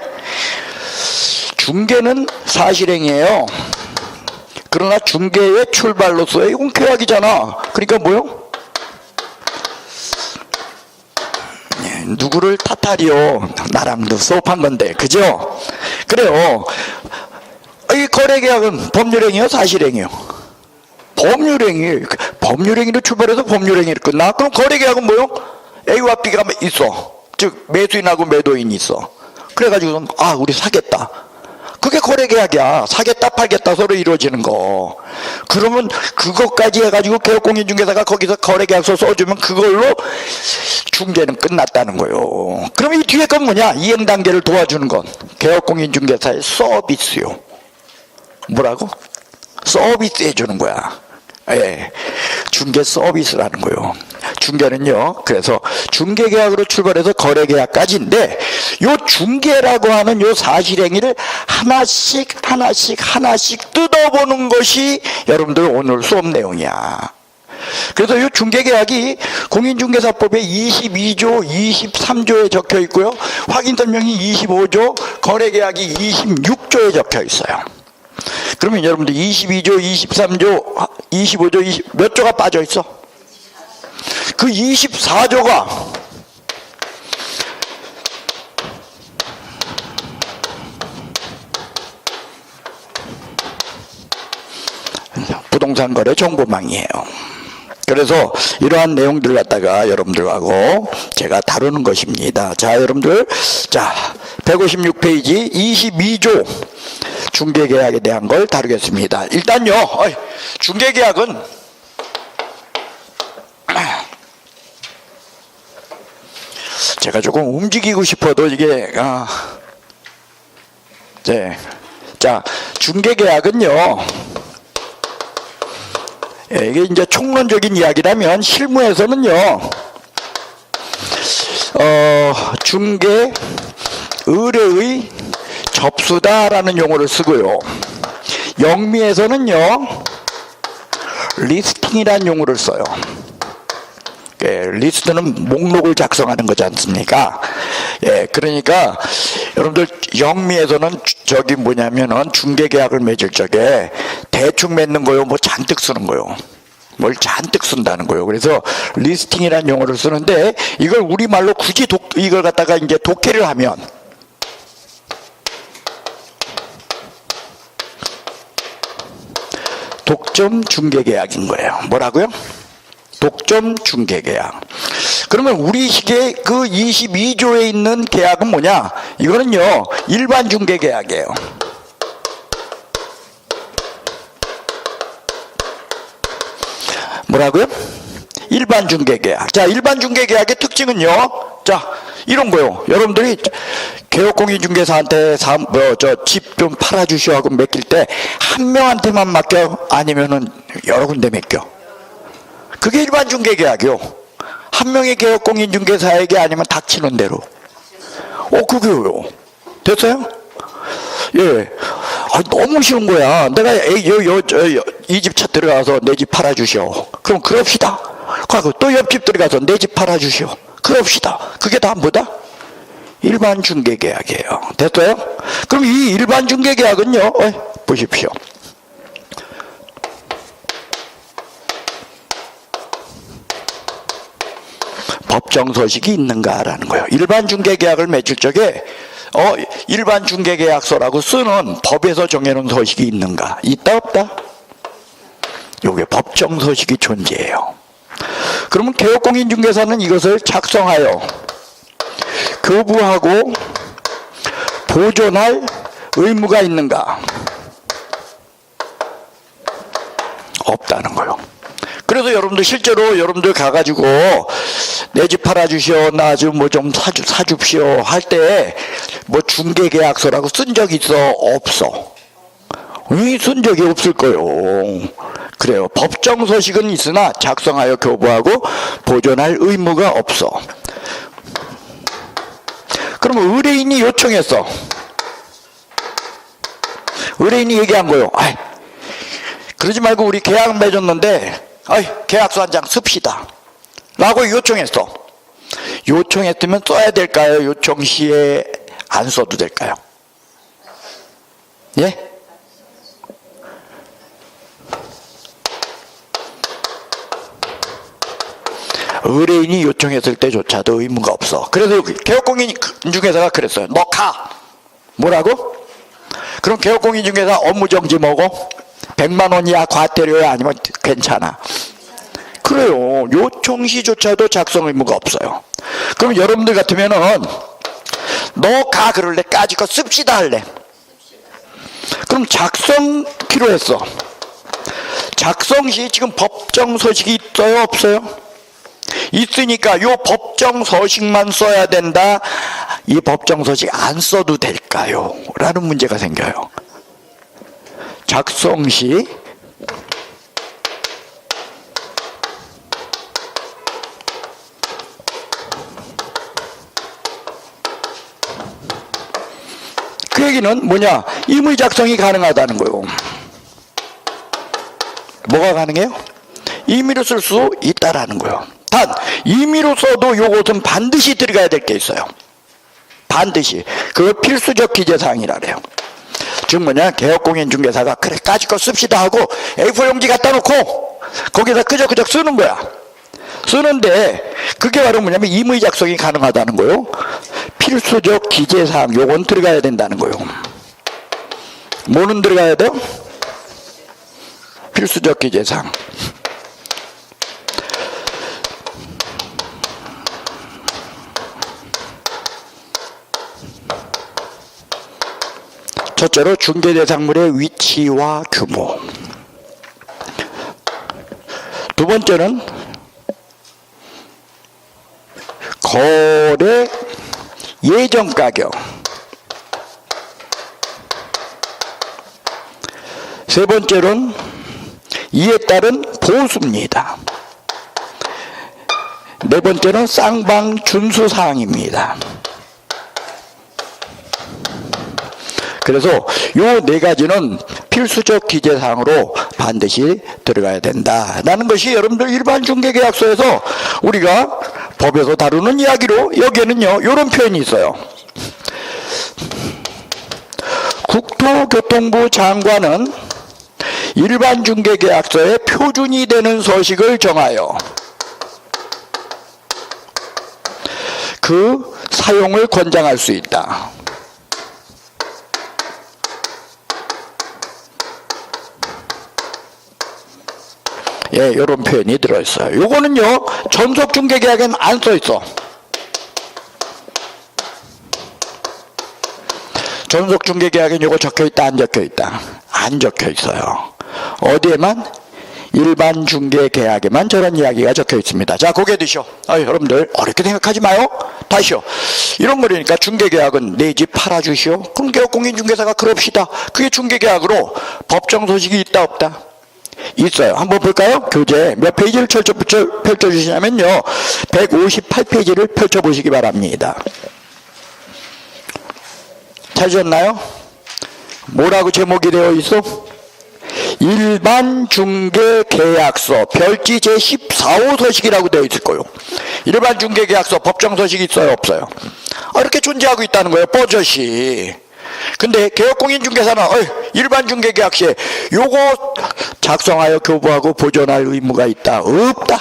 중개는 사실행위예요. 그러나 중개의 출발로서의 이건 계약이잖아. 그러니까 뭐요? 누구를 탓하리요? 나랑도 수업한 건데, 그죠? 그래요. 이 거래계약은 법률행위요, 사실행위요? 법률행위로 출발해서 법률행위를 끝나? 그럼 거래계약은 뭐요? A와 B가 있어. 즉 매수인하고 매도인이 있어. 그래가지고 우리 사겠다. 그게 거래계약이야. 사겠다 팔겠다 서로 이루어지는 거. 그러면 그것까지 해가지고 개업공인중개사가 거기서 거래계약서 써주면 그걸로 중개는 끝났다는 거예요. 그럼 이 뒤에 건 뭐냐? 이행단계를 도와주는 건 개업공인중개사의 서비스요. 뭐라고? 서비스 해주는 거야. 예, 중개 서비스라는 거예요. 중개는요, 그래서 중개계약으로 출발해서 거래계약까지인데, 요 중개라고 하는 요 사실행위를 하나씩 뜯어보는 것이 여러분들 오늘 수업 내용이야. 그래서 이 중개계약이 공인중개사법의 22조, 23조에 적혀 있고요, 확인설명이 25조, 거래계약이 26조에 적혀 있어요. 그러면 여러분들 22조, 23조, 25조, 몇 조가 빠져 있어? 그 24조가 부동산 거래 정보망이에요. 그래서 이러한 내용들 갖다가 여러분들하고 제가 다루는 것입니다. 자, 여러분들, 자, 156페이지 22조 중개계약에 대한 걸 다루겠습니다. 일단요, 중개계약은 제가 조금 움직이고 싶어도 이게 네. 자, 중개계약은요, 이게 이제 총론적인 이야기라면 실무에서는요, 중개 의뢰의 접수다라는 용어를 쓰고요, 영미에서는요 리스팅이라는 용어를 써요. 리스트는 목록을 작성하는 거지 않습니까? 예, 그러니까 여러분들 영미에서는 저기 뭐냐면은 중개계약을 맺을 적에 대충 맺는 거요, 뭐 잔뜩 쓰는 거요, 뭘 잔뜩 쓴다는 거예요. 그래서 리스팅이라는 용어를 쓰는데, 이걸 우리말로 굳이 이걸 갖다가 이제 독해를 하면 독점 중개계약인 거예요. 뭐라고요? 독점 중개계약. 그러면 우리식의 그 22조에 있는 계약은 뭐냐? 이거는요 일반 중개계약이에요. 뭐라고요? 일반 중개계약. 자, 일반 중개계약의 특징은요. 자, 이런 거요. 여러분들이 개업공인중개사한테 집 좀 팔아주시오 하고 맡길 때 한 명한테만 맡겨? 아니면은 여러 군데 맡겨? 그게 일반 중개계약이요. 한 명의 개업공인중개사에게 아니면 닥치는 대로. 그게요. 됐어요? 예. 너무 쉬운 거야. 내가 이 집 차 들어가서 내 집 팔아주시오. 그럼 그럽시다. 또 옆집 들어가서 내 집 팔아주시오. 그럽시다. 그게 다 뭐다? 일반 중개계약이에요. 됐어요? 그럼 이 일반 중개계약은요. 보십시오. 법정 서식이 있는가라는 거예요. 일반 중개계약을 맺을 적에 일반 중개계약서라고 쓰는 법에서 정해놓은 서식이 있는가? 있다 없다? 요게 법정 서식이 존재해요. 그러면 개업공인중개사는 이것을 작성하여 교부하고 보존할 의무가 있는가? 없다는 거예요. 그래서 여러분들 실제로 여러분들 가가지고 내 집 팔아주시오, 나 좀 뭐 좀 사줍시오 할 때 뭐 중개계약서라고 쓴 적 있어? 없어. 쓴 적이 없을 거예요. 그래요. 법정 서식은 있으나 작성하여 교부하고 보존할 의무가 없어. 그러면 의뢰인이 요청했어. 의뢰인이 얘기한 거요. 그러지 말고 우리 계약 맺었는데 계약서 한 장 씁시다 라고 요청했어. 요청했으면 써야 될까요? 요청 시에 안 써도 될까요? 예? 의뢰인이 요청했을 때조차도 의무가 없어. 그래서 개업공인중개사가 그랬어요. 너 가. 뭐라고? 그럼 개업공인중개사 업무정지 뭐고? 100만 원이야 과태료야 아니면 괜찮아? 그래요. 요청시조차도 작성 의무가 없어요. 그럼 여러분들 같으면은 너 가 그럴래? 까짓 거 씁시다 할래? 그럼 작성 필요했어. 작성시 지금 법정 서식이 있어요 없어요? 있으니까 요 법정 서식만 써야 된다. 이 법정 서식 안 써도 될까요? 라는 문제가 생겨요. 작성시 그 얘기는 뭐냐? 임의 작성이 가능하다는 거예요. 뭐가 가능해요? 임의로 쓸 수 있다라는 거예요. 단 임의로 써도 요것은 반드시 들어가야 될 게 있어요. 반드시. 그걸 필수적 기재사항이라 그래요. 즉 뭐냐? 개업공인중개사가 그래 까짓 거 씁시다 하고 A4 용지 갖다 놓고 거기다 끄적끄적 쓰는 거야. 쓰는데 그게 바로 뭐냐면 임의 작성이 가능하다는 거요. 필수적 기재사항 요건 들어가야 된다는 거요. 뭐는 들어가야 돼요? 필수적 기재사항. 첫째로 중개대상물의 위치와 규모. 두 번째는 거래 예정 가격. 세 번째로는 이에 따른 보수입니다. 네 번째는 쌍방 준수사항입니다. 그래서 요 네 가지는 필수적 기재사항으로 반드시 들어가야 된다라는 것이 여러분들 일반 중개계약서에서 우리가 법에서 다루는 이야기로 여기에는요 이런 표현이 있어요. 국토교통부 장관은 일반 중개계약서에 표준이 되는 서식을 정하여 그 사용을 권장할 수 있다. 예, 이런 표현이 들어있어요. 요거는요, 전속중개계약에는 안 써있어. 전속중개계약에는 요거 적혀있다, 안 적혀있다? 안 적혀있어요. 어디에만? 일반 중개 계약에만 저런 이야기가 적혀 있습니다. 자, 고개 드셔. 여러분들 어렵게 생각하지 마요. 다시요. 이런 거니까 중개 계약은 내 집 팔아주시오. 그럼 개업공인중개사가 그럽시다. 그게 중개 계약으로 법정 소식이 있다 없다? 있어요. 한번 볼까요? 교재 몇 페이지를 펼쳐주시냐면요, 158페이지를 펼쳐보시기 바랍니다. 찾으셨나요? 뭐라고 제목이 되어 있어? 일반 중개 계약서 별지 제14호 서식이라고 되어 있을 거예요. 일반 중개 계약서 법정 서식이 있어요 없어요? 이렇게 존재하고 있다는 거예요, 버젓이. 근데 개업공인중개사는 일반 중개계약시에 요거 작성하여 교부하고 보존할 의무가 있다 없다?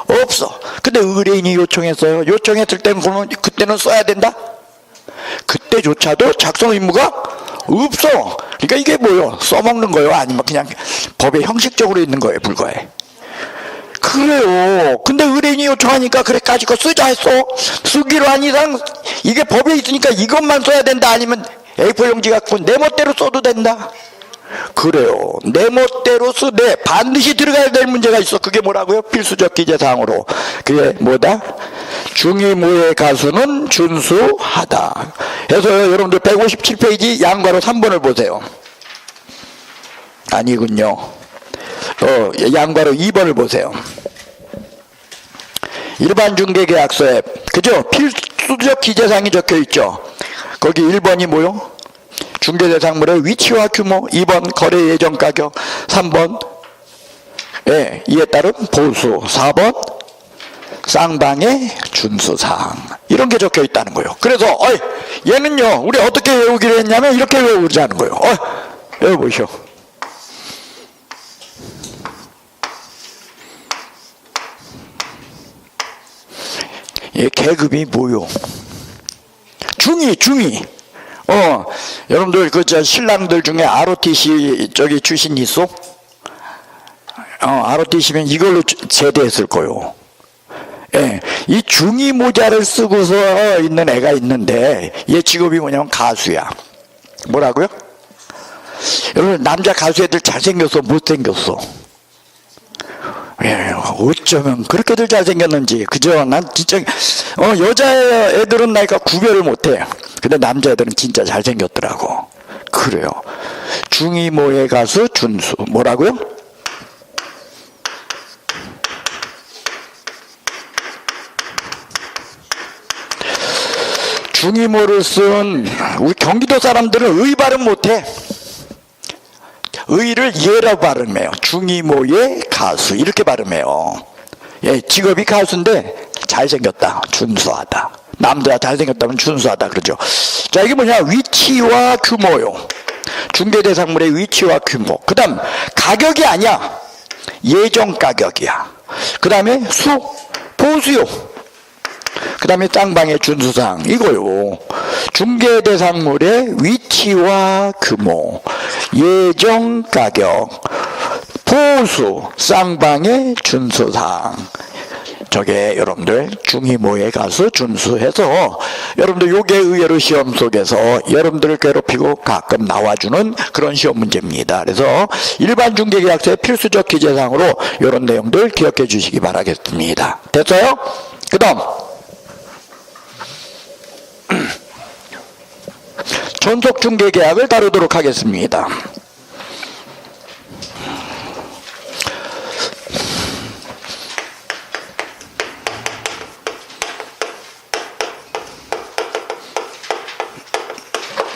없어. 근데 의뢰인이 요청했어요. 요청했을 때는 그러면 그때는 써야 된다? 그때조차도 작성 의무가 없어. 그러니까 이게 뭐요? 써먹는 거요? 아니면 그냥 법에 형식적으로 있는 거예요, 불과해? 그래요. 근데 의뢰인이 요청하니까 그래 가지고 쓰자 했어. 쓰기로 한 이상 이게 법에 있으니까 이것만 써야 된다, 아니면 A4 용지 갖고 내 멋대로 써도 된다? 그래요. 내 멋대로 쓰되 반드시 들어가야 될 문제가 있어. 그게 뭐라고요? 필수적 기재사항으로. 그게 뭐다? 중의모의 가수는 준수하다. 그래서 여러분들 157페이지 양괄호 3번을 보세요. 아니군요. 양괄호 2번을 보세요. 일반 중개계약서에 그죠? 필수적 기재사항이 적혀 있죠. 거기 1번이 뭐요? 중개대상물의 위치와 규모, 2번 거래 예정 가격, 3번 이에 따른 보수, 4번 쌍방의 준수사항, 이런 게 적혀 있다는 거예요. 그래서 얘는요 우리 어떻게 외우기로 했냐면 이렇게 외우자는 거예요. 외워보시오. 얘 계급이 뭐요? 중위. 여러분들 신랑들 중에 ROTC 저기 출신 있어? ROTC면 이걸로 제대했을 거요. 예, 이 중위 모자를 쓰고서 있는 애가 있는데 얘 직업이 뭐냐면 가수야. 뭐라고요? 여러분 남자 가수 애들 잘생겼어 못생겼어? 예, 어쩌면 그렇게들 잘생겼는지. 그죠? 난 진짜 여자 애들은 나이가 구별을 못해. 근데 남자애들은 진짜 잘생겼더라고. 그래요. 중이모의 가수 준수. 뭐라고요? 중이모를 쓴 우리 경기도 사람들은 의 발음 못해. 의를 예로 발음해요. 중이모의 가수 이렇게 발음해요. 예, 직업이 가수인데 잘생겼다, 준수하다. 남자 잘생겼다면 준수하다 그러죠. 자, 이게 뭐냐? 위치와 규모요. 중개대상물의 위치와 규모. 그 다음 가격이 아니야. 예정 가격이야. 그 다음에 보수요. 그 다음에 쌍방의 준수사항 이거요. 중개대상물의 위치와 규모, 예정 가격, 보수, 쌍방의 준수사항. 저게 여러분들 중이모의 가수 준수해서 여러분들 요게 의외로 시험 속에서 여러분들을 괴롭히고 가끔 나와주는 그런 시험 문제입니다. 그래서 일반 중개계약서의 필수적 기재사항으로 이런 내용들 기억해 주시기 바라겠습니다. 됐어요? 그 다음 전속중개계약을 다루도록 하겠습니다.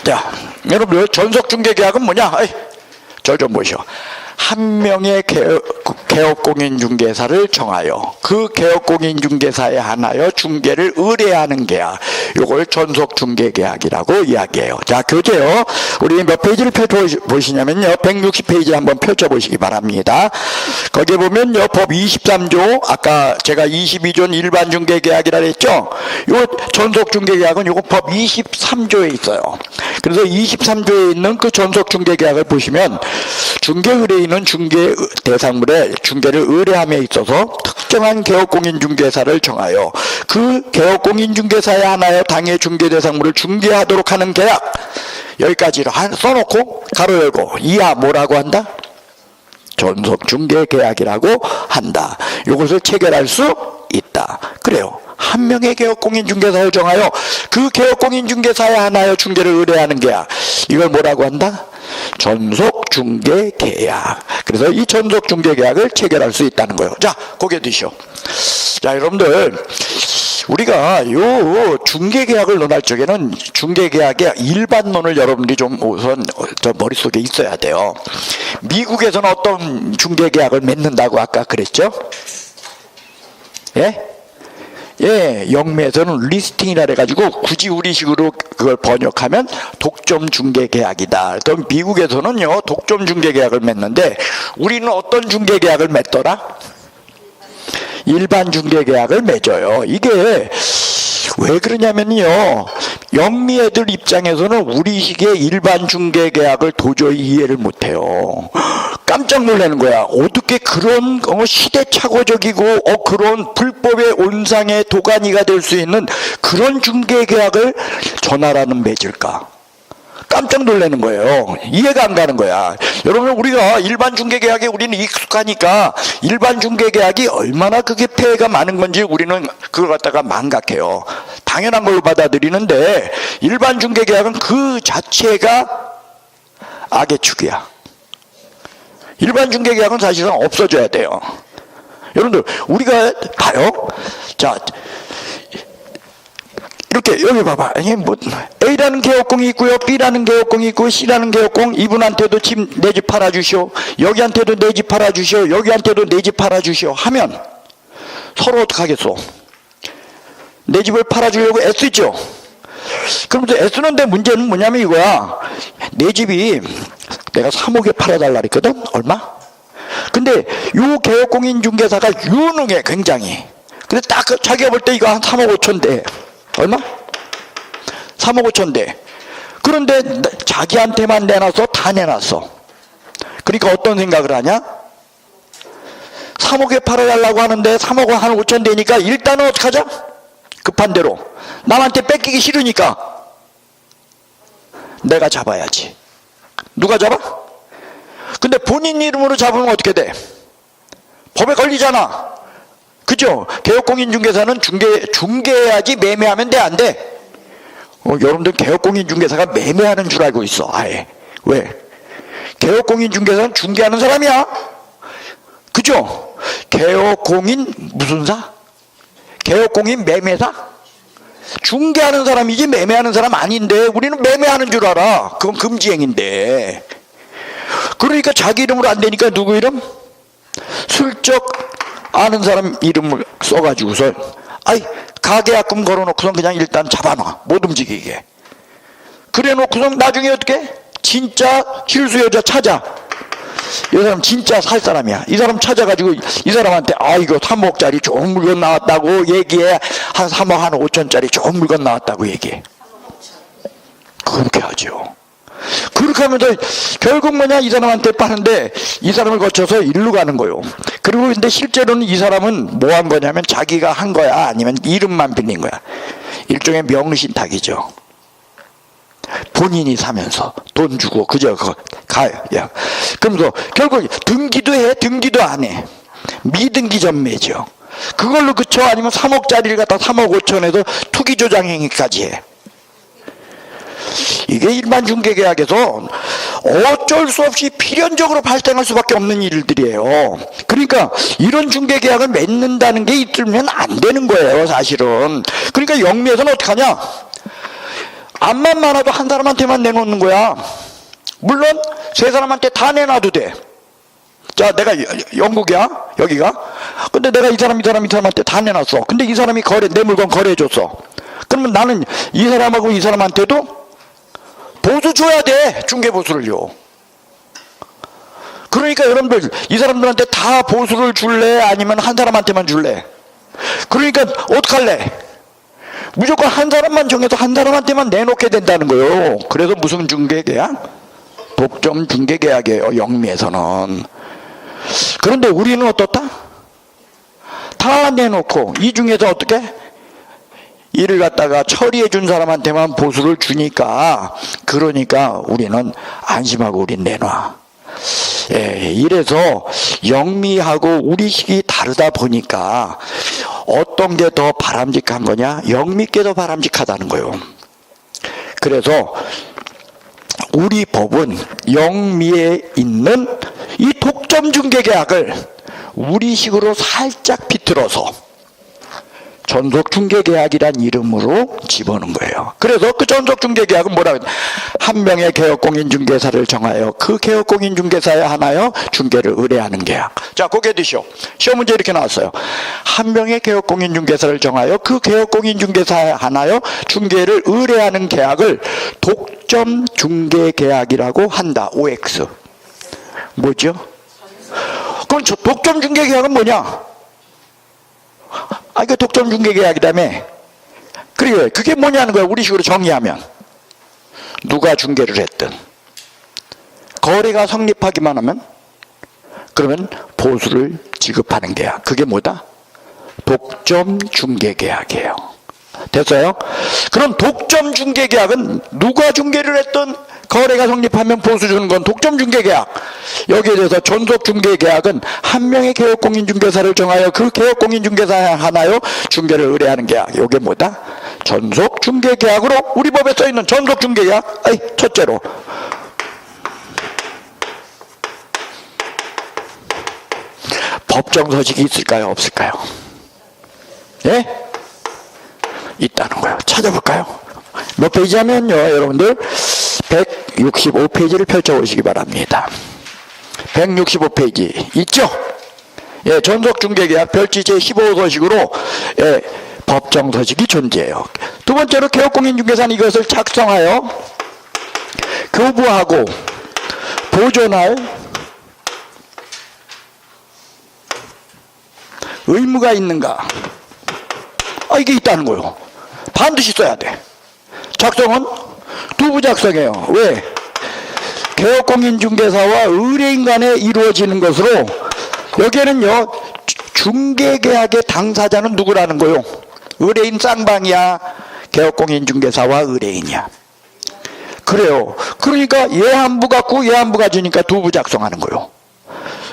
자, 여러분 전속중개계약은 뭐냐? 저 좀 보시오. 한 명의 개업공인중개사를 정하여 그 개업공인중개사에 한하여 중개를 의뢰하는 계약, 이걸 전속중개계약이라고 이야기해요. 자, 교재요. 우리 몇 페이지를 펼쳐보시냐면요, 160페이지 한번 펼쳐보시기 바랍니다. 거기에 보면요, 법 23조, 아까 제가 22조는 일반중개계약이라 했죠. 요 전속중개계약은 요거 법 23조에 있어요. 그래서 23조에 있는 그 전속중개계약을 보시면 중개의뢰인은 중개 대상물의 중개를 의뢰함에 있어서 특정한 개업공인중개사를 정하여 그 개업공인중개사에 한하여 당해 중개대상물을 중개하도록 하는 계약, 여기까지를 써놓고 가로 열고 이하 뭐라고 한다? 전속 중개 계약이라고 한다. 이것을 체결할 수 있다. 그래요. 한 명의 개업공인중개사를 정하여 그 개업공인중개사에 하나여 중개를 의뢰하는 계약, 이걸 뭐라고 한다? 전속중개계약. 그래서 이 전속중개계약을 체결할 수 있다는 거예요. 자, 고개 드시오. 자, 여러분들, 우리가 요 중개계약을 논할 적에는 중개계약의 일반론을 여러분들이 좀 우선 저 머릿속에 있어야 돼요. 미국에서는 어떤 중개계약을 맺는다고 아까 그랬죠? 예? 예, 영매에서는 리스팅이라 해가지고 굳이 우리식으로 그걸 번역하면 독점 중개 계약이다. 그럼 미국에서는요, 독점 중개 계약을 맺는데 우리는 어떤 중개 계약을 맺더라? 일반 중개 계약을 맺어요. 이게 왜 그러냐면요, 영미 애들 입장에서는 우리식의 일반 중개 계약을 도저히 이해를 못해요. 깜짝 놀라는 거야. 어떻게 그런 시대착오적이고 그런 불법의 온상의 도가니가 될 수 있는 그런 중개 계약을 저 나라는 맺을까? 깜짝 놀라는 거예요. 이해가 안 가는 거야. 여러분, 우리가 일반 중개계약에 우리는 익숙하니까 일반 중개계약이 얼마나 그게 폐해가 많은 건지 우리는 그걸 갖다가 망각해요. 당연한 걸로 받아들이는데 일반 중개계약은 그 자체가 악의 축이야. 일반 중개계약은 사실은 없어져야 돼요. 여러분들, 우리가 봐요. 자, 이렇게 여기 봐봐. 뭐 A라는 개업공이 있고요, B라는 개업공이 있고, C라는 개업공, 이분한테도 내 집 팔아주시오, 여기한테도 내 집 팔아주시오, 여기한테도 내 집 팔아주시오 하면 서로 어떡하겠어? 내 집을 팔아주려고 애쓰죠. 그러면서 애쓰는데 문제는 뭐냐면 이거야. 내 집이 내가 3억에 팔아달라 그랬거든? 얼마? 근데 요 개업공인중개사가 유능해, 굉장히. 근데 딱 자기가 볼 때 이거 한 3억 5천 대. 얼마? 3억 5천 대. 그런데 자기한테만 내놔서 다 내놨어. 그러니까 어떤 생각을 하냐? 3억에 팔아달라고 하는데 3억 한 5천 대니까 일단은 어떡하자? 급한 대로. 남한테 뺏기기 싫으니까 내가 잡아야지. 누가 잡아? 근데 본인 이름으로 잡으면 어떻게 돼? 법에 걸리잖아. 그죠? 개업공인중개사는 중개해야지 매매하면 돼, 안 돼? 여러분들 개업공인중개사가 매매하는 줄 알고 있어. 아예. 왜? 개업공인중개사는 중개하는 사람이야. 그죠? 개업공인 무슨 사? 개업공인 매매사? 중개하는 사람이지 매매하는 사람 아닌데 우리는 매매하는 줄 알아. 그건 금지행인데. 그러니까 자기 이름으로 안 되니까 누구 이름? 슬쩍 아는 사람 이름을 써가지고서 가계약금 걸어놓고선 그냥 일단 잡아놔. 못 움직이게. 그래 놓고선 나중에 어떻게? 진짜 실수 여자 찾아. 이 사람 진짜 살 사람이야. 이 사람 찾아가지고 이 사람한테 이거 3억짜리 좋은 물건 나왔다고 얘기해. 한 3억 한 5천짜리 좋은 물건 나왔다고 얘기해. 그렇게 하죠. 그렇게 하면서 결국 뭐냐, 이 사람한테 파는데 이 사람을 거쳐서 일로 가는 거요. 그리고 근데 실제로는 이 사람은 뭐 한 거냐면 자기가 한 거야, 아니면 이름만 빌린 거야. 일종의 명신탁이죠. 본인이 사면서 돈 주고 그저 가요. 야. 그러면서 결국 등기도 해, 등기도 안 해. 미등기 전매죠. 그걸로 그쳐. 아니면 3억짜리를 갖다 3억 5천에서 투기 조장 행위까지 해. 이게 일반 중개계약에서 어쩔 수 없이 필연적으로 발생할 수밖에 없는 일들이에요. 그러니까 이런 중개계약을 맺는다는 게 있으면 안 되는 거예요, 사실은. 그러니까 영미에서는 어떡하냐? 암만 많아도 한 사람한테만 내놓는 거야. 물론 세 사람한테 다 내놔도 돼. 자, 내가 영국이야, 여기가. 근데 내가 이 사람한테 다 내놨어. 근데 이 사람이 내 물건 거래해줬어. 그러면 나는 이 사람하고 이 사람한테도 보수 줘야 돼. 중개보수를요. 그러니까 여러분들, 이 사람들한테 다 보수를 줄래? 아니면 한 사람한테만 줄래? 그러니까 어떡할래? 무조건 한 사람만 정해서 한 사람한테만 내놓게 된다는 거예요. 그래서 무슨 중개계약? 독점 중개계약이에요, 영미에서는. 그런데 우리는 어떻다? 다 내놓고 이 중에서 어떻게? 일을 갖다가 처리해 준 사람한테만 보수를 주니까, 그러니까 우리는 안심하고 우린 내놔. 이래서 영미하고 우리식이 다르다 보니까 어떤 게 더 바람직한 거냐? 영미께 더 바람직하다는 거예요. 그래서 우리 법은 영미에 있는 이 독점 중개 계약을 우리식으로 살짝 비틀어서 전속 중개 계약이란 이름으로 집어넣은 거예요. 그래서 그 전속 중개 계약은 뭐라고 해요? 한 명의 개업공인 중개사를 정하여 그 개업공인 중개사에 한하여 중개를 의뢰하는 계약. 자, 고개 드시오. 시험 문제 이렇게 나왔어요. 한 명의 개업공인 중개사를 정하여 그 개업공인 중개사에 한하여 중개를 의뢰하는 계약을 독점 중개 계약이라고 한다. OX. 뭐죠? 그럼 저 독점 중개 계약은 뭐냐? 이거 독점 중개 계약이라며. 그래, 그게 뭐냐는 거야. 우리식으로 정의하면 누가 중개를 했든 거래가 성립하기만 하면 그러면 보수를 지급하는 계약. 그게 뭐다? 독점 중개 계약이에요. 됐어요? 그럼 독점 중개 계약은 누가 중개를 했든 거래가 성립하면 보수 주는 건 독점 중개 계약. 여기에 대해서 전속 중개 계약은 한 명의 개업공인 중개사를 정하여 그 개업공인 중개사에 한하여 중개를 의뢰하는 계약. 이게 뭐다? 전속 중개 계약으로 우리 법에 써 있는 전속 중개 계약. 첫째로 법정 서식이 있을까요? 없을까요? 예? 있다는 거예요. 찾아볼까요? 몇 페이지 하면요, 여러분들 165페이지를 펼쳐보시기 바랍니다. 165페이지 있죠? 예, 전속중개계약 별지 제15서식으로 법정서식이 존재해요. 두 번째로 개업공인중개사는 이것을 작성하여 교부하고 보존할 의무가 있는가? 이게 있다는 거예요. 반드시 써야 돼. 작성은 두부 작성해요. 왜? 개업공인중개사와 의뢰인 간에 이루어지는 것으로 여기에는요, 중개계약의 당사자는 누구라는 거요? 의뢰인 쌍방이야? 개업공인중개사와 의뢰인이야? 그래요. 그러니까 얘 한 부 갖고 얘 한 부 가지니까 두부 작성하는 거요.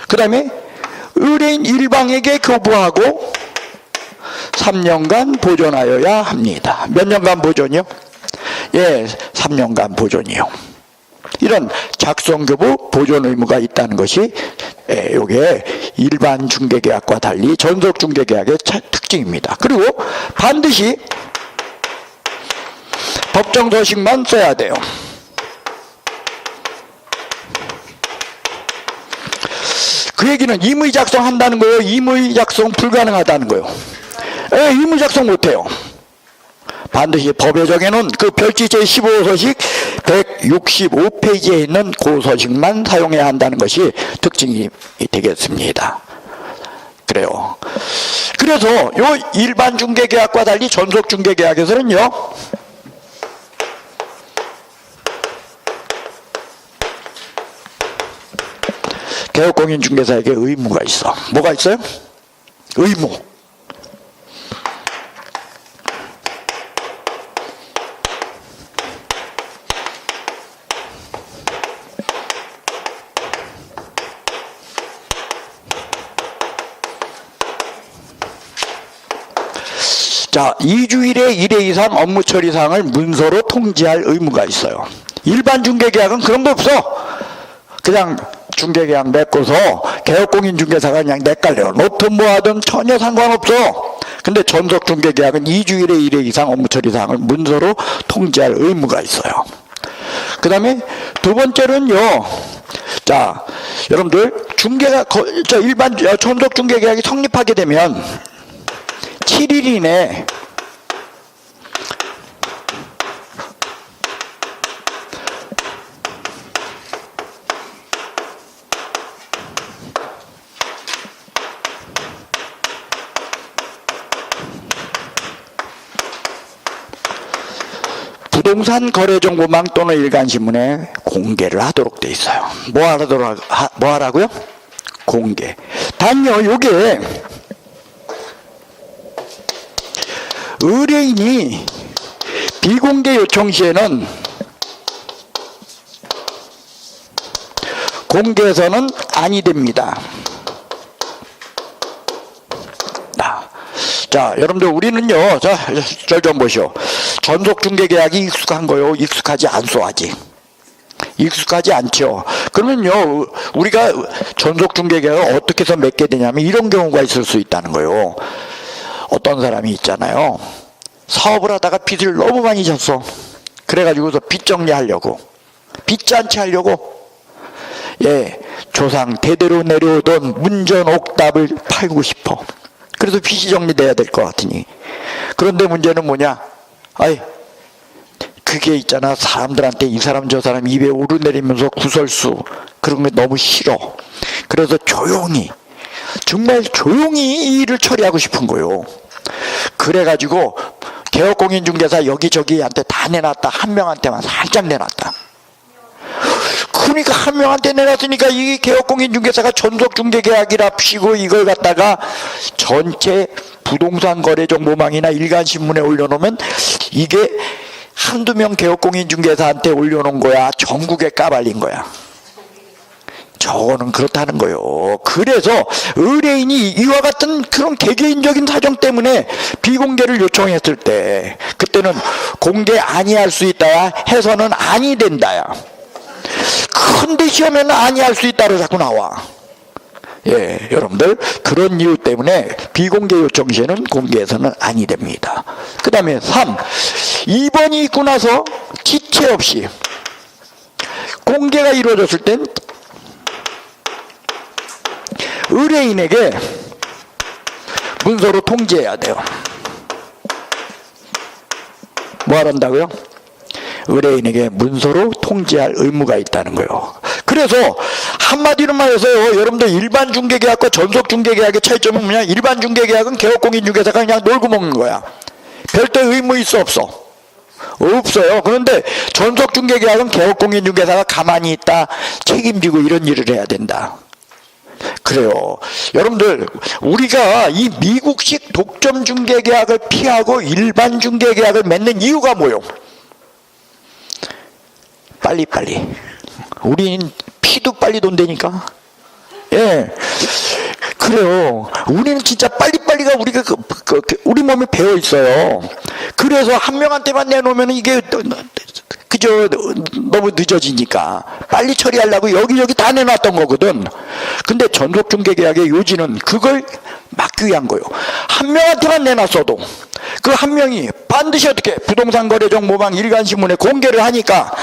그 다음에 의뢰인 일방에게 교부하고 3년간 보존하여야 합니다. 몇 년간 보존이요? 예, 3년간 보존이요. 이런 작성교부 보존 의무가 있다는 것이 이게 일반 중개계약과 달리 전속 중개계약의 특징입니다. 그리고 반드시 법정서식만 써야 돼요. 그 얘기는 임의 작성한다는 거예요? 임의 작성 불가능하다는 거예요? 임의 작성 못해요. 반드시 법에 정해놓은 그 별지 제15서식 165페이지에 있는 그 서식만 사용해야 한다는 것이 특징이 되겠습니다. 그래요. 그래서 요 일반 중개계약과 달리 전속 중개계약에서는요, 개업공인중개사에게 의무가 있어. 뭐가 있어요? 의무. 자, 2주일에 1회 이상 업무 처리 사항을 문서로 통지할 의무가 있어요. 일반 중개계약은 그런 거 없어. 그냥 중개계약 맺고서 개업공인중개사가 그냥 내깔려. 노트 뭐 하든 전혀 상관없어. 근데 전속 중개계약은 2주일에 1회 이상 업무 처리 사항을 문서로 통지할 의무가 있어요. 그 다음에 두 번째는요, 자, 여러분들 중개가 일반 전속 중개계약이 성립하게 되면 7일 이내 부동산 거래정보망 또는 일간신문에 공개를 하도록 돼 있어요. 뭐 하라고요? 공개. 단요, 요게 의뢰인이 비공개 요청 시에는 공개해서는 아니 됩니다. 자, 여러분들 우리는요, 저 좀 보시오. 전속중개계약이 익숙한 거요? 익숙하지 않소 아직. 익숙하지 않죠. 그러면요, 우리가 전속중개계약을 어떻게 해서 맺게 되냐면 이런 경우가 있을 수 있다는 거예요. 어떤 사람이 있잖아요. 사업을 하다가 빚을 너무 많이 졌어. 그래가지고서 빚 정리하려고, 빚 잔치하려고, 예, 조상 대대로 내려오던 문전옥답을 팔고 싶어. 그래서 빚이 정리돼야 될 것 같으니. 그런데 문제는 뭐냐? 아이, 그게 있잖아. 사람들한테 이 사람 저 사람 입에 오르내리면서 구설수 그런 게 너무 싫어. 그래서 조용히, 정말 조용히 이 일을 처리하고 싶은 거요. 그래가지고 개업공인중개사 여기저기한테 다 내놨다. 한 명한테만 살짝 내놨다. 그러니까 한 명한테 내놨으니까 이 개업공인중개사가 전속중개계약이랍시고 이걸 갖다가 전체 부동산 거래정보망이나 일간신문에 올려놓으면 이게 한두 명 개업공인중개사한테 올려놓은 거야? 전국에 까발린 거야? 저거는 그렇다는 거요. 그래서 의뢰인이 이와 같은 그런 개개인적인 사정 때문에 비공개를 요청했을 때 그때는 공개 아니할 수 있다야 해서는 아니 된다야. 근데 시험에는 아니할 수 있다로 자꾸 나와. 예, 여러분들 그런 이유 때문에 비공개 요청 시에는 공개해서는 아니 됩니다. 그 다음에 3. 2번이 있고 나서 지체 없이 공개가 이루어졌을 땐 의뢰인에게 문서로 통지해야 돼요. 뭐 하란다고요? 의뢰인에게 문서로 통지할 의무가 있다는 거예요. 그래서 한마디로 말해서요, 여러분들 일반 중개계약과 전속 중개계약의 차이점은 뭐냐? 일반 중개계약은 개업공인중개사가 그냥 놀고 먹는 거야. 별도의 의무 있어 없어? 없어요. 그런데 전속 중개계약은 개업공인중개사가 가만히 있다 책임지고 이런 일을 해야 된다. 그래요. 여러분들 우리가 이 미국식 독점 중개계약을 피하고 일반 중개계약을 맺는 이유가 뭐요? 빨리빨리. 우리는 피도 빨리 돈다니까. 예. 그래요. 우리는 진짜 빨리빨리가 우리가 우리 몸에 배어 있어요. 그래서 한 명한테만 내놓으면 이게 그저 너무 늦어지니까 빨리 처리하려고 여기저기 다 내놨던 거거든. 근데 전속중개계약의 요지는 그걸 막기 위한 거예요. 한 명한테만 내놨어도 그 한 명이 반드시 어떻게 부동산거래정보망 일간신문에 공개를 하니까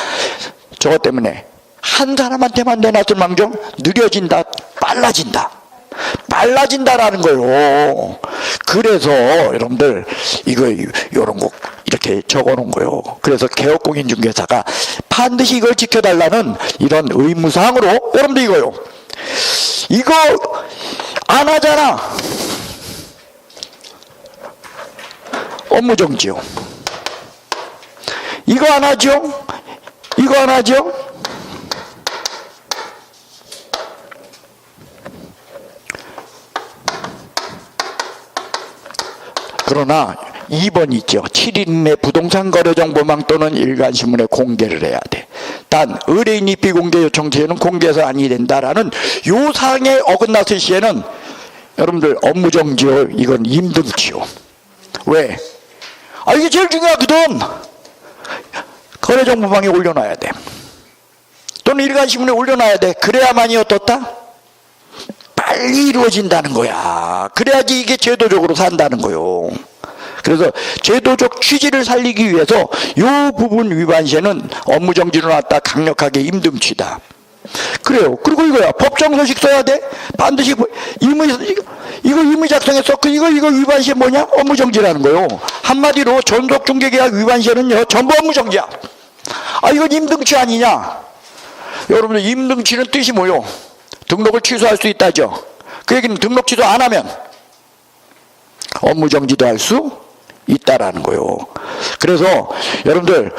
저것 때문에 한 사람한테만 내놨을 망정 느려진다, 빨라진다라는 거예요. 그래서 여러분들 이거 요런 거 이렇게 적어놓은 거예요. 그래서 개업공인중개사가 반드시 이걸 지켜달라는 이런 의무사항으로 여러분들 이거요. 이거 안 하잖아. 업무정지요. 이거 안 하죠? 이거 안 하죠? 그러나 2번 있죠. 7일 내 부동산 거래정보망 또는 일간신문에 공개를 해야 돼. 단 의뢰인이 비공개 요청 시에는 공개해서 아니 된다라는 요 사항에 어긋났을 시에는 여러분들 업무정지요. 이건 임등치요. 왜? 이게 제일 중요하거든. 거래정보망에 올려놔야 돼. 또는 일간신문에 올려놔야 돼. 그래야만이 어떻다? 빨리 이루어진다는 거야. 그래야지 이게 제도적으로 산다는 거요. 그래서 제도적 취지를 살리기 위해서 요 부분 위반 시에는 업무정지로 놨다 강력하게 임등치다. 그래요. 그리고 이거야. 법정서식 써야 돼. 반드시 이거 임의 작성했어. 이거 위반 시에 뭐냐? 업무정지라는 거요. 한마디로 전속중개계약 위반 시에는요 전부 업무정지야. 이건 임등치 아니냐? 여러분들 임등치는 뜻이 뭐요? 등록을 취소할 수 있다죠. 그 얘기는 등록 취소 안 하면 업무정지도 할 수 있다라는 거요. 그래서 여러분들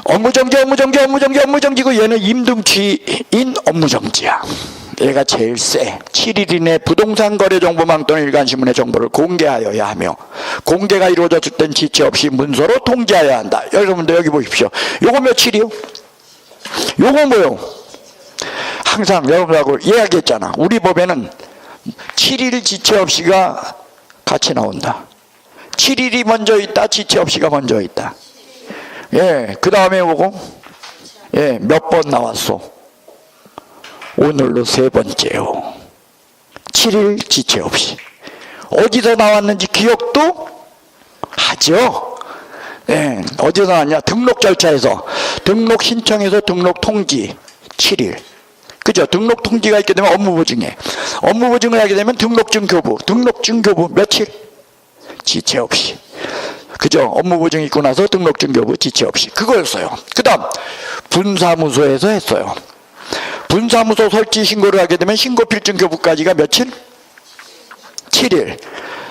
업무정지고 얘는 임등치인 업무정지야. 얘가 제일 세. 7일 이내 부동산 거래정보망 또는 일간신문의 정보를 공개하여야 하며 공개가 이루어졌을 땐 지체 없이 문서로 통지하여야 한다. 여러분들 여기 보십시오. 요거 며칠이요? 요거 뭐요? 항상 여러분하고 이야기했잖아. 우리 법에는 7일 지체 없이가 같이 나온다. 7일이 먼저 있다, 지체 없이가 먼저 있다. 예, 그 다음에 뭐고? 예, 몇 번 나왔어? 오늘로 세 번째요. 7일 지체 없이. 어디서 나왔는지 기억도 하죠? 예, 어디서 나왔냐? 등록 절차에서, 등록 신청에서 등록 통지 7일. 그죠? 등록 통지가 있게 되면 업무보증에, 업무보증을 하게 되면 등록증 교부, 등록증 교부 며칠? 지체 없이. 그죠? 업무보증 있고 나서 등록증 교부 지체 없이. 그거였어요. 그 다음 분사무소에서 했어요. 분사무소 설치 신고를 하게 되면 신고필증 교부까지가 며칠? 7일.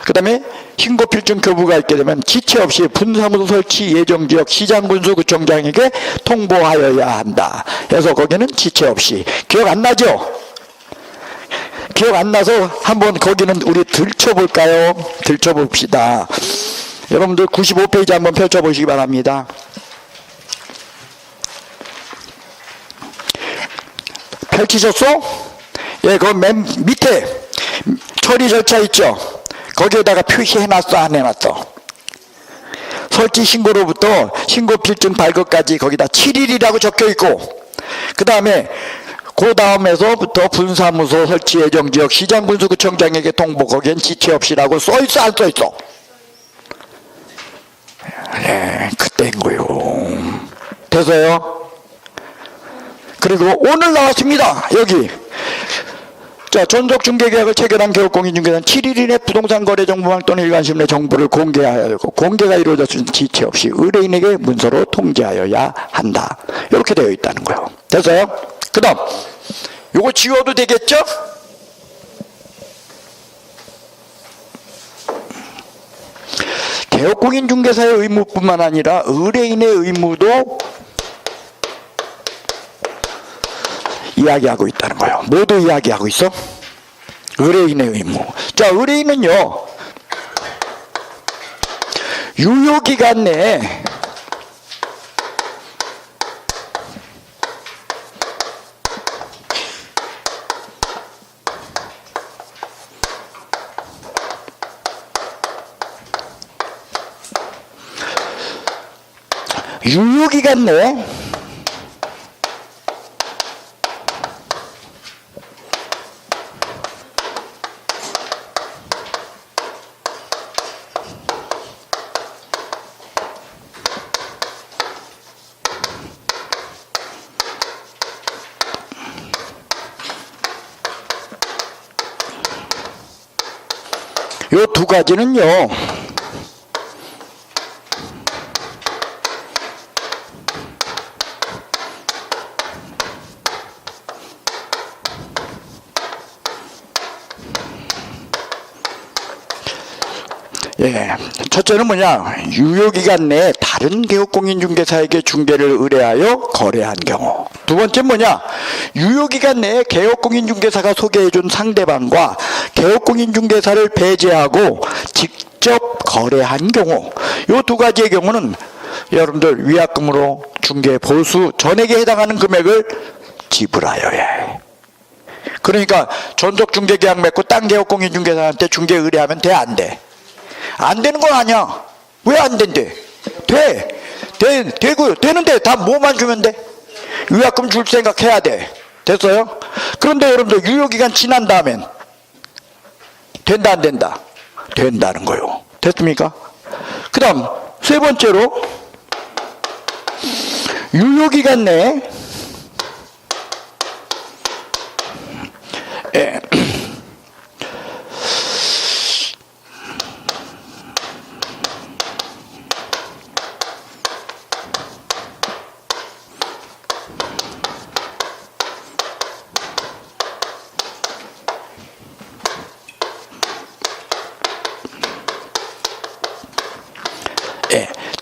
그 다음에 신고필증 교부가 있게 되면 지체 없이 분사무소 설치 예정지역 시장군수구청장에게 통보하여야 한다. 그래서 거기는 지체 없이. 기억 안 나죠? 기억 안 나서 한번 거기는 우리 들춰볼까요? 들춰봅시다. 여러분들 95페이지 한번 펼쳐보시기 바랍니다. 펼치셨어? 예, 그 맨 밑에 처리 절차 있죠? 거기에다가 표시해놨어, 안 해놨어? 설치 신고로부터 신고 필증 발급까지 거기다 7일이라고 적혀있고, 그 다음에 그 다음에서부터 분사무소 설치 예정지역 시장군수구청장에게 통보, 거기엔 지체 없이라고 써있어, 안 써있어? 예, 그때인 거요. 돼서요? 그리고 오늘 나왔습니다. 여기. 자, 전속중개계약을 체결한 개업공인중개사는 7일 이내 부동산 거래 정보망 또는 일간심 내 정보를 공개하여야 되고, 공개가 이루어졌을 때 지체 없이 의뢰인에게 문서로 통지하여야 한다. 이렇게 되어 있다는 거예요. 됐어요? 그 다음 요거 지워도 되겠죠? 개업공인중개사의 의무뿐만 아니라 의뢰인의 의무도 이야기하고 있다는 거예요. 모두 이야기하고 있어? 의뢰인의 의무. 자, 의뢰인은요, 유효기간 내에 유효기간 내에 요 두 가지는요, 예, 첫째는 뭐냐? 유효기간 내에 다른 개업공인중개사에게 중개를 의뢰하여 거래한 경우. 두 번째 뭐냐? 유효기간 내에 개업공인중개사가 소개해준 상대방과 개업공인중개사를 배제하고 직접 거래한 경우. 이 두 가지의 경우는 여러분들 위약금으로 중개 보수 전액에 해당하는 금액을 지불하여야 해. 그러니까 전속중개계약 맺고 딴 개업공인중개사한테 중개 의뢰하면 돼, 안 돼? 안 되는 건 아니야. 왜 안 된대? 되고요. 되는데 다 뭐만 주면 돼? 위약금 줄 생각해야 돼. 됐어요? 그런데 여러분들 유효기간 지난 다음엔 된다, 안 된다? 된다는 거요. 됐습니까? 그 다음 세 번째로 유효기간 내에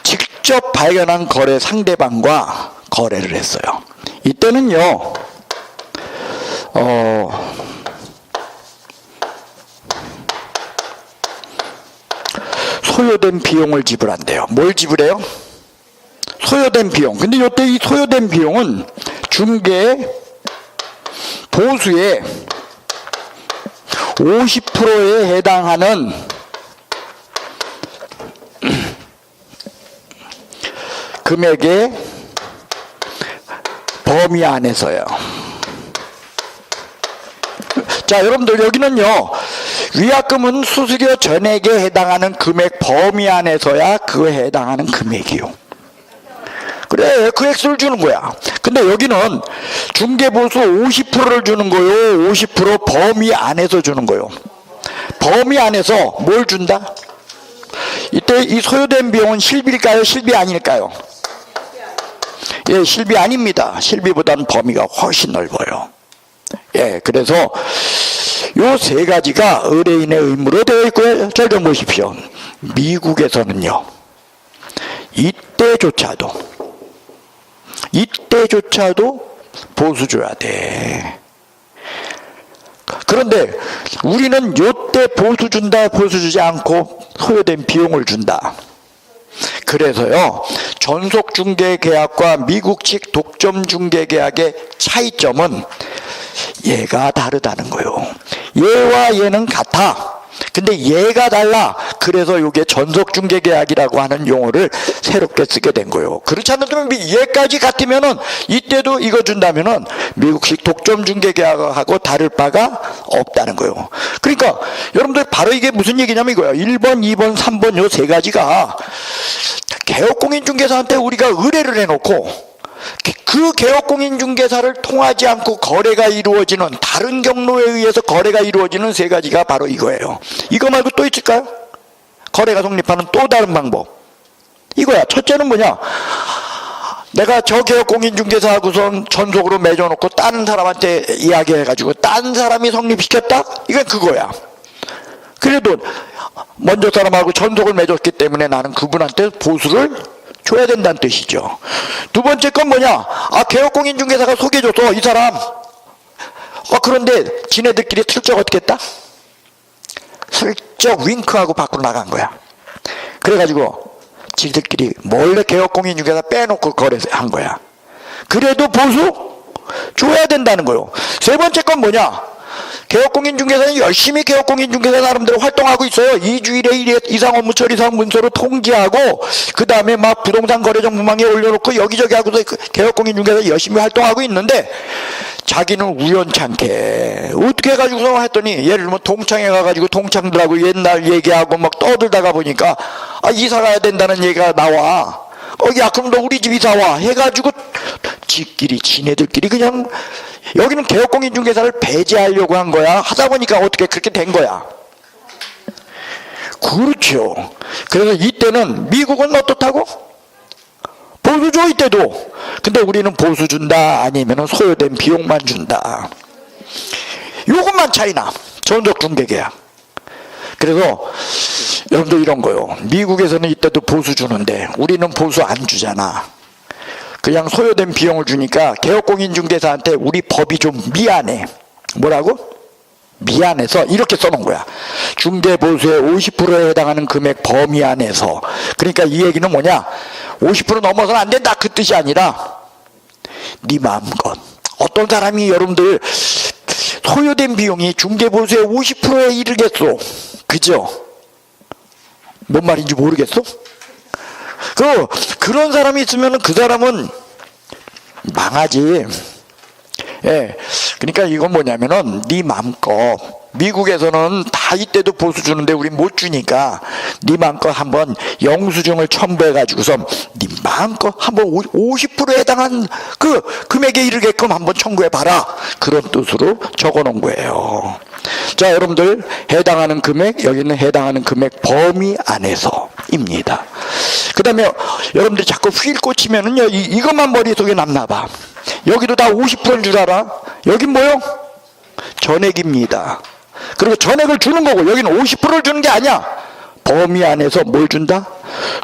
직접 발견한 거래 상대방과 거래를 했어요. 이때는요, 소요된 비용을 지불한대요. 뭘 지불해요? 소요된 비용. 근데 이때 이 소요된 비용은 중개 보수의 50%에 해당하는 금액의 범위 안에서요. 자, 여러분들 여기는요, 위약금은 수수료 전액에 해당하는 금액 범위 안에서야 그에 해당하는 금액이요. 그래, 그 액수를 주는 거야. 근데 여기는 중개보수 50%를 주는 거요. 50% 범위 안에서 주는 거요. 범위 안에서 뭘 준다? 이때 이 소요된 비용은 실비일까요? 실비 아닐까요? 예, 실비 아닙니다. 실비보다는 범위가 훨씬 넓어요. 예, 그래서 요 세 가지가 의뢰인의 의무로 되어 있고요. 잘 좀 보십시오. 미국에서는요, 이때조차도 보수 줘야 돼. 그런데 우리는 요때 보수 준다, 보수 주지 않고 소요된 비용을 준다. 그래서요, 전속중개계약과 미국 측 독점중개계약의 차이점은 얘가 다르다는 거예요. 얘와 얘는 같아. 근데 얘가 달라. 그래서 이게 전속중개계약이라고 하는 용어를 새롭게 쓰게 된 거예요. 그렇지 않으면 얘까지 같으면은 이때도 이거 준다면은 미국식 독점중개계약하고 다를 바가 없다는 거예요. 그러니까 여러분들 바로 이게 무슨 얘기냐면 이거예요. 1번, 2번, 3번 요 세 가지가 개업공인중개사한테 우리가 의뢰를 해놓고 그 개업공인중개사를 통하지 않고 거래가 이루어지는, 다른 경로에 의해서 거래가 이루어지는 세 가지가 바로 이거예요. 이거 말고 또 있을까요? 거래가 성립하는 또 다른 방법 이거야. 첫째는 뭐냐, 내가 저 개업공인중개사하고선 전속으로 맺어놓고 다른 사람한테 이야기해가지고 다른 사람이 성립시켰다? 이건 그거야. 그래도 먼저 사람하고 전속을 맺었기 때문에 나는 그분한테 보수를 줘야 된다는 뜻이죠. 두 번째 건 뭐냐, 개업공인중개사가 소개해줘서 이 사람, 그런데 지네들끼리 슬쩍 어떻게 했다? 슬쩍 윙크하고 밖으로 나간 거야. 그래가지고 지들끼리 몰래 개업공인중개사 빼놓고 거래한 거야. 그래도 보수 줘야 된다는 거요. 세 번째 건 뭐냐, 개업공인중개사는 열심히 개업공인중개사 나름대로 활동하고 있어요. 2주일에 1회 이상 업무 처리상 문서로 통지하고, 그 다음에 막 부동산 거래 정보망에 올려놓고 여기저기 하고서 개업공인중개사 열심히 활동하고 있는데, 자기는 우연찮게 어떻게 해가지고서 했더니, 예를 들면 동창회 가가지고 동창들하고 옛날 얘기하고 막 떠들다가 보니까 이사 가야 된다는 얘기가 나와. 야, 그럼 너 우리 집 이사 와 해가지고 지네들끼리 그냥, 여기는 개업공인중개사를 배제하려고 한 거야. 하다 보니까 어떻게 그렇게 된 거야. 그렇죠. 그래서 이때는 미국은 어떻다고? 보수 줘, 이때도. 근데 우리는 보수 준다, 아니면 소요된 비용만 준다. 요것만 차이나. 전속중개계약. 그래서 여러분들 이런 거요. 미국에서는 이때도 보수 주는데 우리는 보수 안 주잖아. 그냥 소요된 비용을 주니까 개업공인중개사한테 우리 법이 좀 미안해. 뭐라고? 미안해서 이렇게 써놓은 거야. 중개보수의 50%에 해당하는 금액 범위 안에서. 그러니까 이 얘기는 뭐냐, 50% 넘어서는 안 된다 그 뜻이 아니라, 네 마음껏. 어떤 사람이 여러분들 소요된 비용이 중개보수의 50%에 이르겠소. 그죠? 뭔 말인지 모르겠어? 그런 사람이 있으면 그 사람은 망하지. 예. 그러니까 이건 뭐냐면은 네 맘껏. 미국에서는 다 이때도 보수 주는데 우린 못 주니까 네 맘껏 한번 영수증을 첨부해가지고서 네 맘껏 한번 50%에 해당한 그 금액에 이르게끔 한번 청구해봐라. 그런 뜻으로 적어놓은 거예요. 자, 여러분들 해당하는 금액, 여기는 해당하는 금액 범위 안에서입니다. 그 다음에 여러분들이 자꾸 휠 꽂히면은요, 이것만 머릿속에 남나 봐. 여기도 다 50%인 줄 알아? 여긴 뭐요? 전액입니다. 그리고 전액을 주는 거고, 여기는 50%를 주는 게 아니야. 범위 안에서 뭘 준다?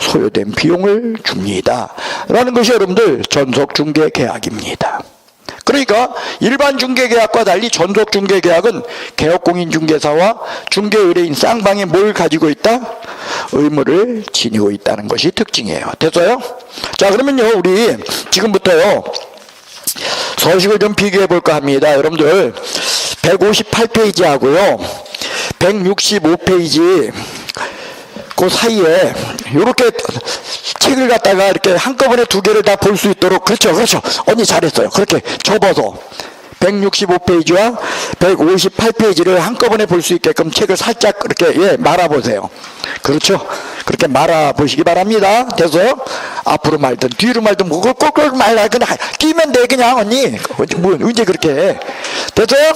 소요된 비용을 줍니다. 라는 것이 여러분들 전속중개계약입니다. 그러니까 일반 중개계약과 달리 전속중개계약은 개업공인중개사와 중개의뢰인 쌍방이 뭘 가지고 있다? 의무를 지니고 있다는 것이 특징이에요. 됐어요? 자, 그러면요, 우리 지금부터요, 서식을 좀 비교해 볼까 합니다. 여러분들 158페이지하고요 165페이지 그 사이에 이렇게 책을 갖다가 이렇게 한꺼번에 두 개를 다 볼 수 있도록, 그렇죠, 그렇죠, 언니 잘했어요. 그렇게 접어서 165페이지와 158페이지를 한꺼번에 볼 수 있게끔 책을 살짝 이렇게 말아보세요. 그렇죠? 그렇게 말아보시기 바랍니다. 돼서 앞으로 말든 뒤로 말든 꼭 말라. 그냥 끼면 돼 그냥 언니. 뭐 언제 그렇게 해. 됐어요?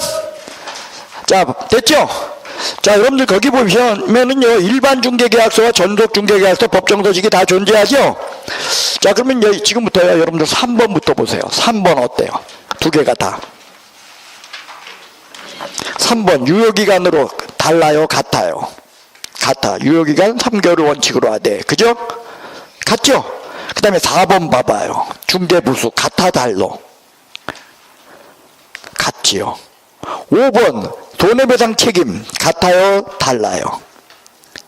자, 됐죠? 자, 여러분들 거기 보시면은요 일반 중개계약서와 전속 중개계약서 법정서식이 다 존재하죠? 자, 그러면 지금부터요 여러분들 3번부터 보세요. 3번 어때요? 두 개가 다. 3번 유효기간으로 달라요, 같아요? 같아. 유효기간 3개월을 원칙으로 하되, 그죠? 같죠? 그 다음에 4번 봐봐요. 중개보수 같아, 달로? 같지요. 5번 손해배상 책임 같아요, 달라요?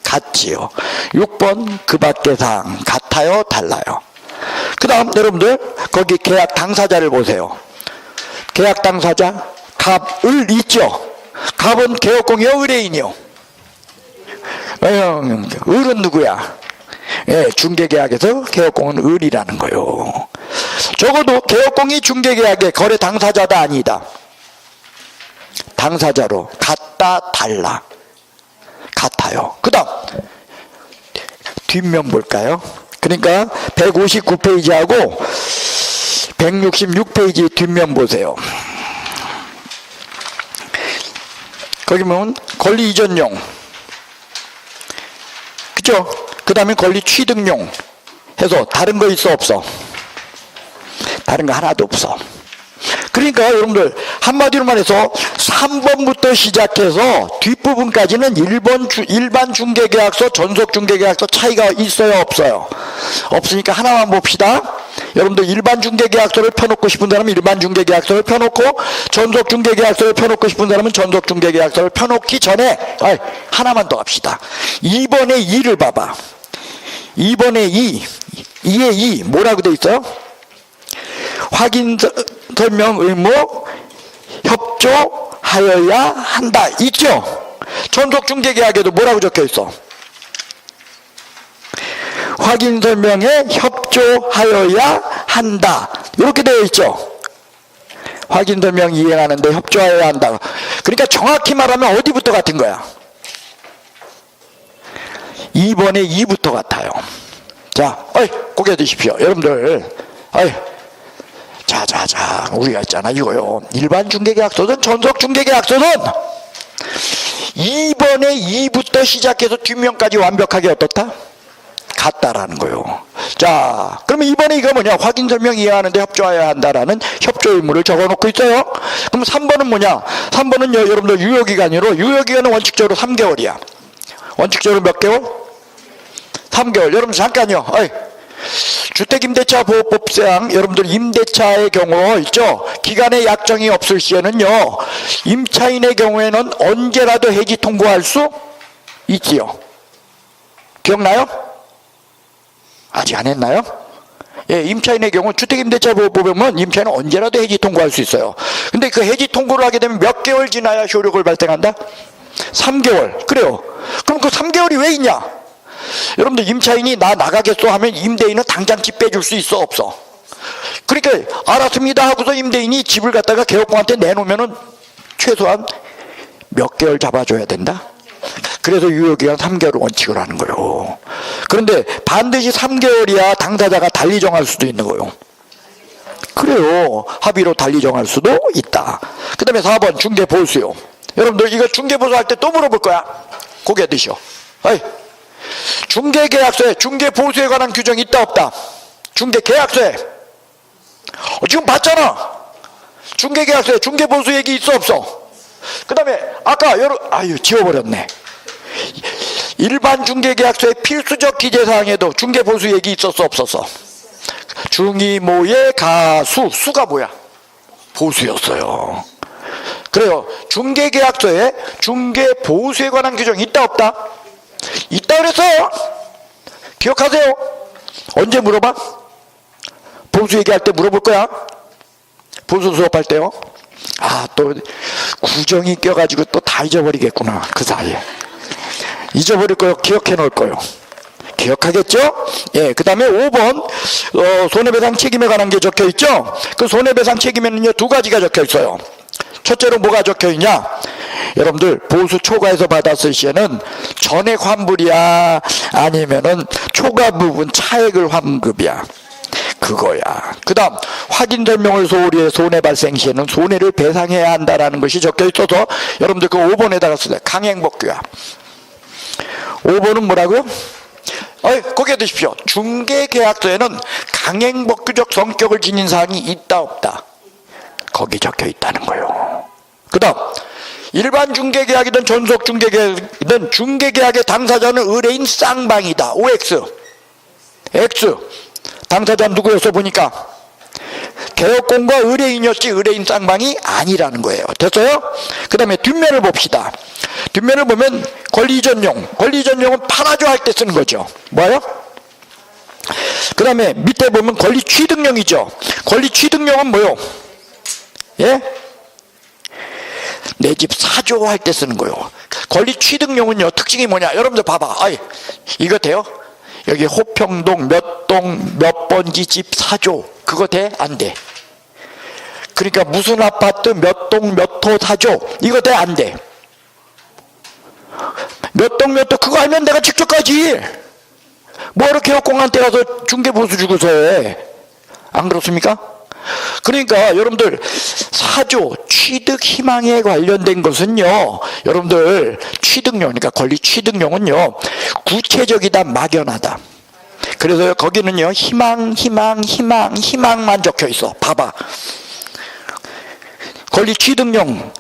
같지요. 6번 그 밖의 사항 같아요, 달라요? 그 다음 여러분들 거기 계약 당사자를 보세요. 계약 당사자 갑을 있죠? 갑은 개업공이요, 의뢰인이요? 을은 누구야? 예, 중개계약에서 개업공은 을이라는 거요. 적어도 개업공이 중개계약의 거래 당사자다, 아니다? 당사자로 같다, 달라? 같아요. 그 다음 뒷면 볼까요? 그러니까 159페이지하고 166페이지 뒷면 보세요. 거기 보면 권리 이전용, 그죠? 그 다음에 권리 취득용 해서 다른 거 있어, 없어? 다른 거 하나도 없어. 그러니까 여러분들 한마디로 말해서 3번부터 시작해서 뒷부분까지는 일반 중개계약서, 전속 중개계약서 차이가 있어요, 없어요? 없으니까 하나만 봅시다. 여러분들 일반 중개계약서를 펴놓고 싶은 사람은 일반 중개계약서를 펴놓고, 전속 중개계약서를 펴놓고 싶은 사람은 전속 중개계약서를 펴놓기 전에 하나만 더 합시다. 2번의 2를 봐봐. 2번의 2의 2 뭐라고 돼 있어요? 확인 설명 의무 협조하여야 한다 있죠? 전속 중개계약에도 뭐라고 적혀 있어? 확인 설명에 협조하여야 한다 이렇게 되어 있죠? 확인 설명 이행하는데 협조하여야 한다. 그러니까 정확히 말하면 어디부터 같은 거야? 2번에 2부터 같아요. 자, 고개 드십시오. 여러분들, 자, 우리가 있잖아, 이거요. 일반 중개계약서든 전속 중개계약서든 2번에 2부터 시작해서 뒷면까지 완벽하게 어떻다? 같다라는 거요. 자, 그러면 이번에 이거 뭐냐? 확인 설명 이해하는데 협조해야 한다라는 협조 의무를 적어놓고 있어요. 그럼 3번은 뭐냐? 3번은 여러분들 유효기간으로, 유효기간은 원칙적으로 3개월이야. 원칙적으로 몇 개월? 3개월. 여러분 잠깐요. 주택임대차보호법상 여러분들 임대차의 경우 있죠? 기간의 약정이 없을 시에는요, 임차인의 경우에는 언제라도 해지 통고할 수 있지요. 기억나요? 아직 안 했나요? 예, 임차인의 경우 주택임대차보호법에 보면 임차인은 언제라도 해지 통고할 수 있어요. 근데 그 해지 통고를 하게 되면 몇 개월 지나야 효력을 발생한다? 3개월. 그래요. 그럼 그 3개월이 왜 있냐? 여러분들 임차인이 나 나가겠어 하면 임대인은 당장 집 빼줄 수 있어, 없어? 그러니까 알았습니다 하고서 임대인이 집을 갖다가 개업공한테 내놓으면은 최소한 몇 개월 잡아줘야 된다? 그래서 유효기간 3개월 원칙을 하는 거예요. 그런데 반드시 3개월이야 당사자가 달리 정할 수도 있는 거예요. 그래요. 합의로 달리 정할 수도 있다. 그 다음에 4번 중개보수요. 여러분들 이거 중개보수 할 때 또 물어볼 거야. 고개 드셔. 중개계약서에 중개보수에 관한 규정이 있다, 없다? 중개계약서에 지금 봤잖아. 중개계약서에 중개보수 얘기 있어, 없어? 그 다음에 아까 지워버렸네. 일반 중개계약서의 필수적 기재사항에도 중개보수 얘기 있었어, 없었어? 중이모의 가수, 수가 뭐야? 보수였어요. 그래요. 중개계약서에 중개보수에 관한 규정이 있다, 없다? 있다 그랬어요. 기억하세요. 언제 물어봐? 보수 얘기할 때 물어볼 거야. 보수 수업할 때요. 또 구정이 껴가지고 또 다 잊어버리겠구나. 그 사이에 잊어버릴 거요, 기억해 놓을 거요. 기억하겠죠? 예, 그 다음에 5번 손해배상 책임에 관한 게 적혀 있죠. 그 손해배상 책임에는요 2가지가 적혀 있어요. 첫째로 뭐가 적혀 있냐, 여러분들 보수 초과해서 받았을 시에는 전액 환불이야, 아니면은 초과 부분 차액을 환급이야, 그거야. 그 다음 확인 설명을 소홀히 해 손해 발생 시에는 손해를 배상해야 한다라는 것이 적혀 있어서 여러분들 그 5번에다가 쓰세요. 강행복귀야. 5번은 뭐라고요? 거기에 드십시오. 중개계약서에는 강행복귀적 성격을 지닌 사항이 있다 없다, 거기 적혀 있다는 거예요. 그 다음 일반 중개계약이든 전속 중개계약이든 중개계약의 당사자는 의뢰인 쌍방이다. OX X 당사자 누구였어 보니까 개업공과 의뢰인이었지 의뢰인 쌍방이 아니라는 거예요. 됐어요? 그 다음에 뒷면을 봅시다. 뒷면을 보면 권리이전용은 팔아줘 할 때 쓰는 거죠. 뭐요? 그 다음에 밑에 보면 권리취득용이죠. 권리취득용은 뭐요? 예? 내 집 사줘 할 때 쓰는 거예요. 권리취득용은요 특징이 뭐냐, 여러분들 봐봐. 이거 돼요? 여기 호평동 몇 동 몇 번지 집 사줘, 그거 돼? 안 돼? 그러니까 무슨 아파트 몇 동 몇 호 사줘, 이거 돼? 안 돼? 몇 동 몇 호 그거 알면 내가 직접 가지. 뭐하러 개업공한테 가서 중개보수 주고서 해? 안 그렇습니까? 그러니까 여러분들 사조 취득 희망에 관련된 것은요, 여러분들 취득용, 그러니까 권리 취득용은요 구체적이다, 막연하다. 그래서 거기는요 희망만 적혀 있어. 봐봐, 권리 취득용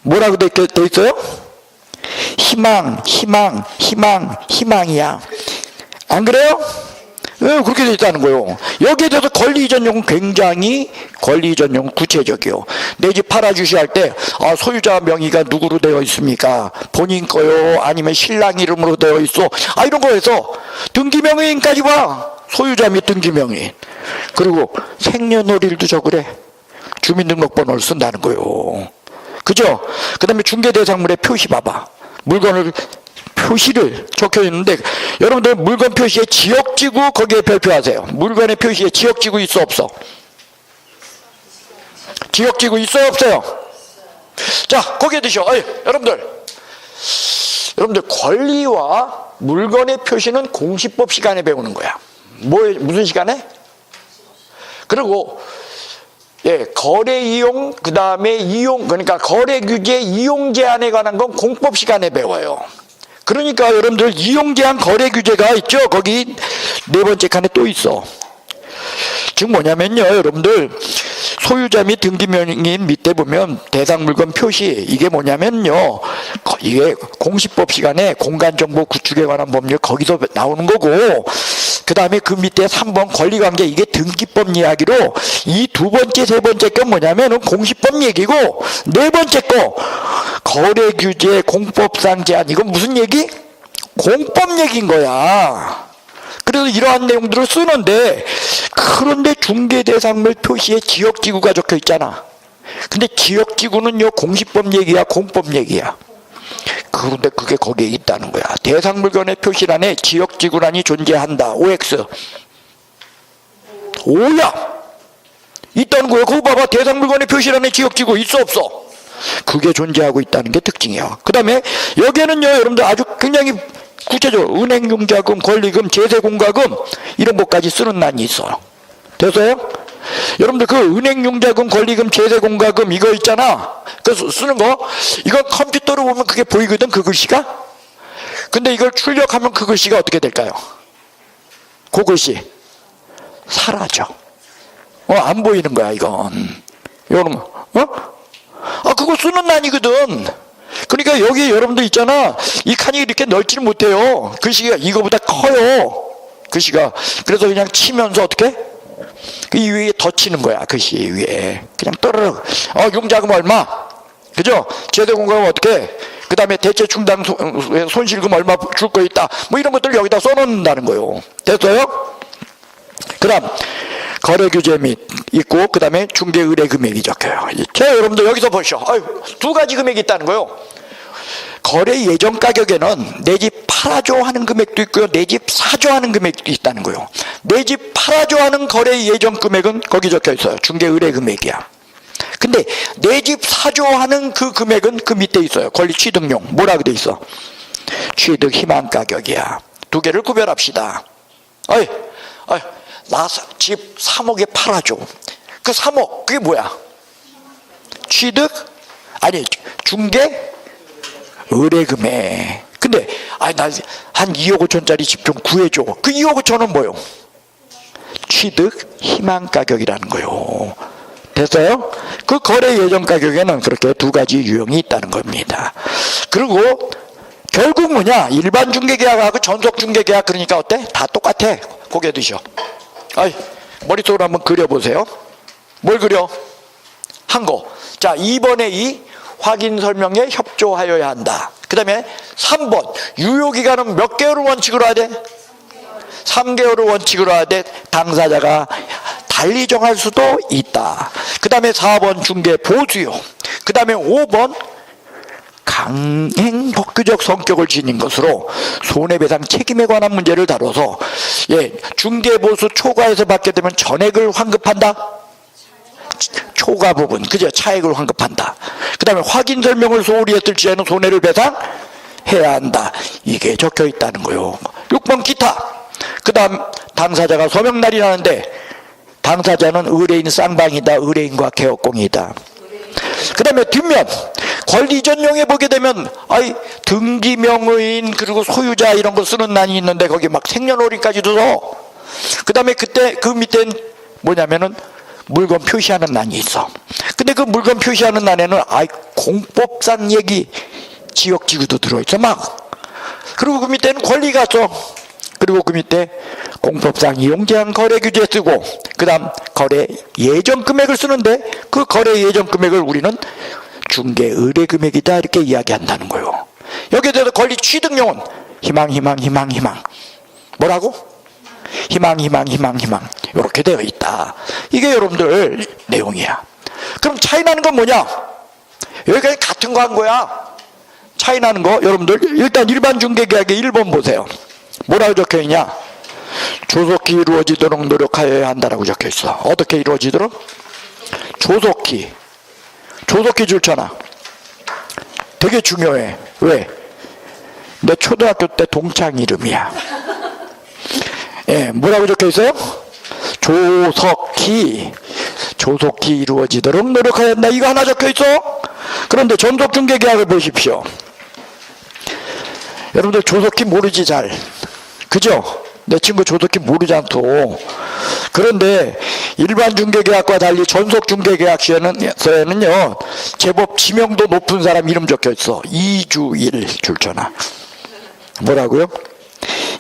뭐라고 돼 있어요? 희망이야. 안 그래요? 왜 그렇게 돼 있다는 거예요. 여기에 대해서 권리이전용은 굉장히 권리이전용은 구체적이요. 내 집 팔아주시 할 때 소유자 명의가 누구로 되어 있습니까? 본인 거요? 아니면 신랑 이름으로 되어 있어? 이런 거에서 등기명의인까지 봐. 소유자 및 등기명의인. 그리고 생년월일도 적으래. 주민등록번호를 쓴다는 거예요. 그죠? 그 다음에 중개대상물의 표시 봐봐. 물건을 표시를 적혀 있는데 여러분들 물건 표시에 지역지구 거기에 별표하세요. 물건의 표시에 지역지구 있어 없어? 지역지구 있어요 없어요? 자, 거기에 드셔. 여러분들 권리와 물건의 표시는 공시법 시간에 배우는 거야. 무슨 시간에? 그리고 거래 이용, 그 다음에 이용, 그러니까 거래 규제 이용 제한에 관한 건 공법 시간에 배워요. 그러니까 여러분들 이용 제한 거래 규제가 있죠. 거기 4번째 칸에 또 있어. 즉 뭐냐면요, 여러분들 소유자 및 등기명의인 밑에 보면 대상 물건 표시, 이게 뭐냐면요, 이게 공시법 시간에 공간정보 구축에 관한 법률 거기서 나오는 거고, 그 다음에 그 밑에 3번 권리관계, 이게 등기법 이야기로, 이 2번째 3번째 건 뭐냐면은 공시법 얘기고, 4번째 거 거래 규제 공법상 제한, 이건 무슨 얘기? 공법 얘기인 거야. 그래서 이러한 내용들을 쓰는데, 그런데 중개대상물 표시에 지역지구가 적혀 있잖아. 근데 지역지구는요 공시법 얘기야 공법 얘기야. 그런데 그게 거기에 있다는 거야. 대상물건의 표시란에 지역지구란이 존재한다. OX. 오야 있다는 거예요. 그거 봐봐. 대상물건의 표시란에 지역지구 있어 없어? 그게 존재하고 있다는 게 특징이야. 그 다음에 여기에는요 여러분들 아주 굉장히 구체적으로 은행융자금, 권리금, 제세공과금 이런 것까지 쓰는 난이 있어요. 됐어요? 여러분들 그 은행융자금, 권리금, 제세공과금 이거 있잖아. 그래서 쓰는 거, 이거 컴퓨터로 보면 그게 보이거든, 그 글씨가. 근데 이걸 출력하면 그 글씨가 어떻게 될까요? 그 글씨 사라져. 안 보이는 거야 이건. 여러분 그거 쓰는 난이거든. 그러니까 여기 여러분들 있잖아, 이 칸이 이렇게 넓지는 못해요. 글씨가 이거보다 커요, 글씨가. 그래서 그냥 치면서 어떻게? 그 위에 더 치는 거야. 글씨 위에 그냥 떠르륵. 융자금 얼마, 그죠? 제대공과금 어떻게, 그 다음에 대체 충당 손실금 얼마 줄 거 있다, 뭐 이런 것들 여기다 써놓는다는 거예요. 됐어요? 그 다음 거래 규제 및 있고 그 다음에 중개 의뢰 금액이 적혀요. 자, 여러분들 여기서 보시오. 두 가지 금액이 있다는 거예요. 거래 예정 가격에는 내 집 팔아줘 하는 금액도 있고요, 내 집 사줘 하는 금액도 있다는 거예요. 내 집 팔아줘 하는 거래 예정 금액은 거기 적혀 있어요. 중개 의뢰 금액이야. 근데 내 집 사줘 하는 그 금액은 그 밑에 있어요. 권리 취득용. 뭐라고 돼 있어? 취득 희망 가격이야. 두 개를 구별합시다. 나 집 3억에 팔아줘. 그 3억 그게 뭐야? 취득? 아니, 중개 의뢰 금액. 근데 나 한 2억 5천짜리 집 좀 구해줘. 그 2억 5천은 뭐요? 취득 희망 가격이라는 거요. 됐어요? 그 거래 예정 가격에는 그렇게 두 가지 유형이 있다는 겁니다. 그리고 결국 뭐냐? 일반 중개계약하고 전속 중개계약, 그러니까 어때? 다 똑같아. 고개 드셔. 머릿속으로 한번 그려보세요. 뭘 그려? 한 거. 자, 2번에 이 확인 설명에 협조하여야 한다. 그 다음에 3번 유효기간은 몇 개월을 원칙으로 해야 돼? 3개월을 원칙으로 해야 돼. 당사자가 달리 정할 수도 있다. 그 다음에 4번 중개 보수요. 그 다음에 5번 강행 혁규적 성격을 지닌 것으로 손해배상 책임에 관한 문제를 다뤄서 중개보수 초과해서 받게 되면 전액을 환급한다. 초과 부분, 그죠? 차액을 환급한다. 그 다음에 확인 설명을 소홀히 했을 시에는 손해를 배상해야 한다. 이게 적혀 있다는 거요. 6번 기타. 그 다음 당사자가 소명날이 나는데 당사자는 의뢰인 쌍방이다, 의뢰인과 개업공이다. 그 다음에 뒷면 권리 전용에 보게 되면 등기명의인 그리고 소유자 이런 거 쓰는 난이 있는데 거기 막 생년월일까지도 써. 그 다음에 그때 그 밑엔 뭐냐면은 물건 표시하는 난이 있어. 근데 그 물건 표시하는 난에는 공법상 얘기 지역지구도 들어있어 막. 그리고 그 밑에는 권리가 써. 그리고 그 밑에 공법상 이용 제한 거래 규제 쓰고, 그 다음 거래 예정 금액을 쓰는데 그 거래 예정 금액을 우리는 중개 의뢰 금액이다 이렇게 이야기한다는 거예요. 여기에 대해서 권리 취득용은 희망 뭐라고? 희망 이렇게 되어 있다. 이게 여러분들 내용이야. 그럼 차이 나는 건 뭐냐? 여기까지 같은 거 한 거야. 차이 나는 거 여러분들 일단 일반 중개계약의 1번 보세요. 뭐라고 적혀 있냐? 조속히 이루어지도록 노력하여야 한다라고 적혀 있어. 어떻게 이루어지도록? 조속히 줄쳐놔. 되게 중요해. 왜? 내 초등학교 때 동창 이름이야. 뭐라고 적혀 있어요? 조속히 이루어지도록 노력해야 한다. 이거 하나 적혀 있어. 그런데 전속 중개계약을 보십시오. 여러분들 조속히 모르지 잘. 그죠? 내 친구 조속히 모르지 않고. 그런데 일반 중개계약과 달리 전속 중개계약서에는요 제법 지명도 높은 사람 이름 적혀 있어. 이주일 줄쳐놔. 뭐라고요?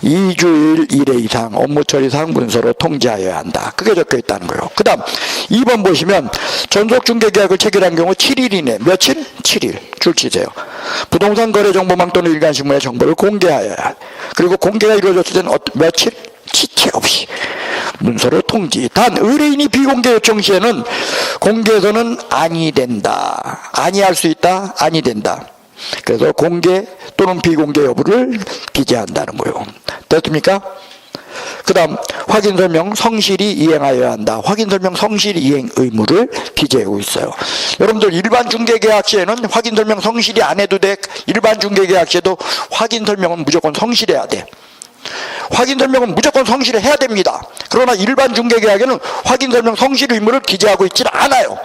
2주일 1회 이상 업무 처리상 문서로 통지하여야 한다. 그게 적혀 있다는 거예요. 그 다음 2번 보시면 전속 중개계약을 체결한 경우 7일 이내. 며칠? 7일 줄치세요. 부동산 거래정보망 또는 일간신문의 정보를 공개하여야 해. 그리고 공개가 이루어졌을 때는 며칠? 지체 없이 문서를 통지. 단 의뢰인이 비공개 요청 시에는 공개해서는 아니 된다. 아니할 수 있다. 아니 된다. 그래서 공개 또는 비공개 여부를 기재한다는 거예요. 됐습니까? 그 다음 확인설명 성실히 이행하여야 한다. 확인설명 성실 이행 의무를 기재하고 있어요. 여러분들 일반 중개계약 시에는 확인설명 성실히 안 해도 돼. 일반 중개계약 시에도 확인설명은 무조건 성실해야 돼. 확인설명은 무조건 성실해야 됩니다. 그러나 일반 중개계약에는 확인설명 성실 의무를 기재하고 있지는 않아요.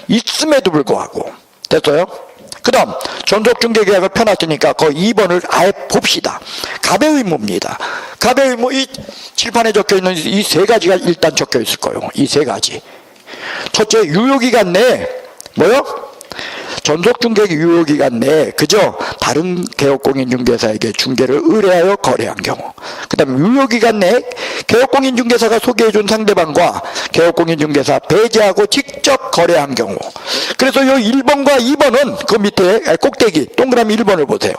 있음에도 불구하고. 됐어요? 그 다음 전속중개계약을 펴놨으니까 그 2번을 아예 봅시다. 가배의무입니다. 가배의무 이 칠판에 적혀있는 이 세 가지가 일단 적혀있을 거예요. 이 세 가지. 첫째, 유효기간 내에 뭐요? 전속중개기 유효기간 내에 그저 다른 개업공인중개사에게 중개를 의뢰하여 거래한 경우, 그 다음에 유효기간 내에 개업공인중개사가 소개해준 상대방과 개업공인중개사 배제하고 직접 거래한 경우. 그래서 이 1번과 2번은 그 밑에 꼭대기 동그라미 1번을 보세요.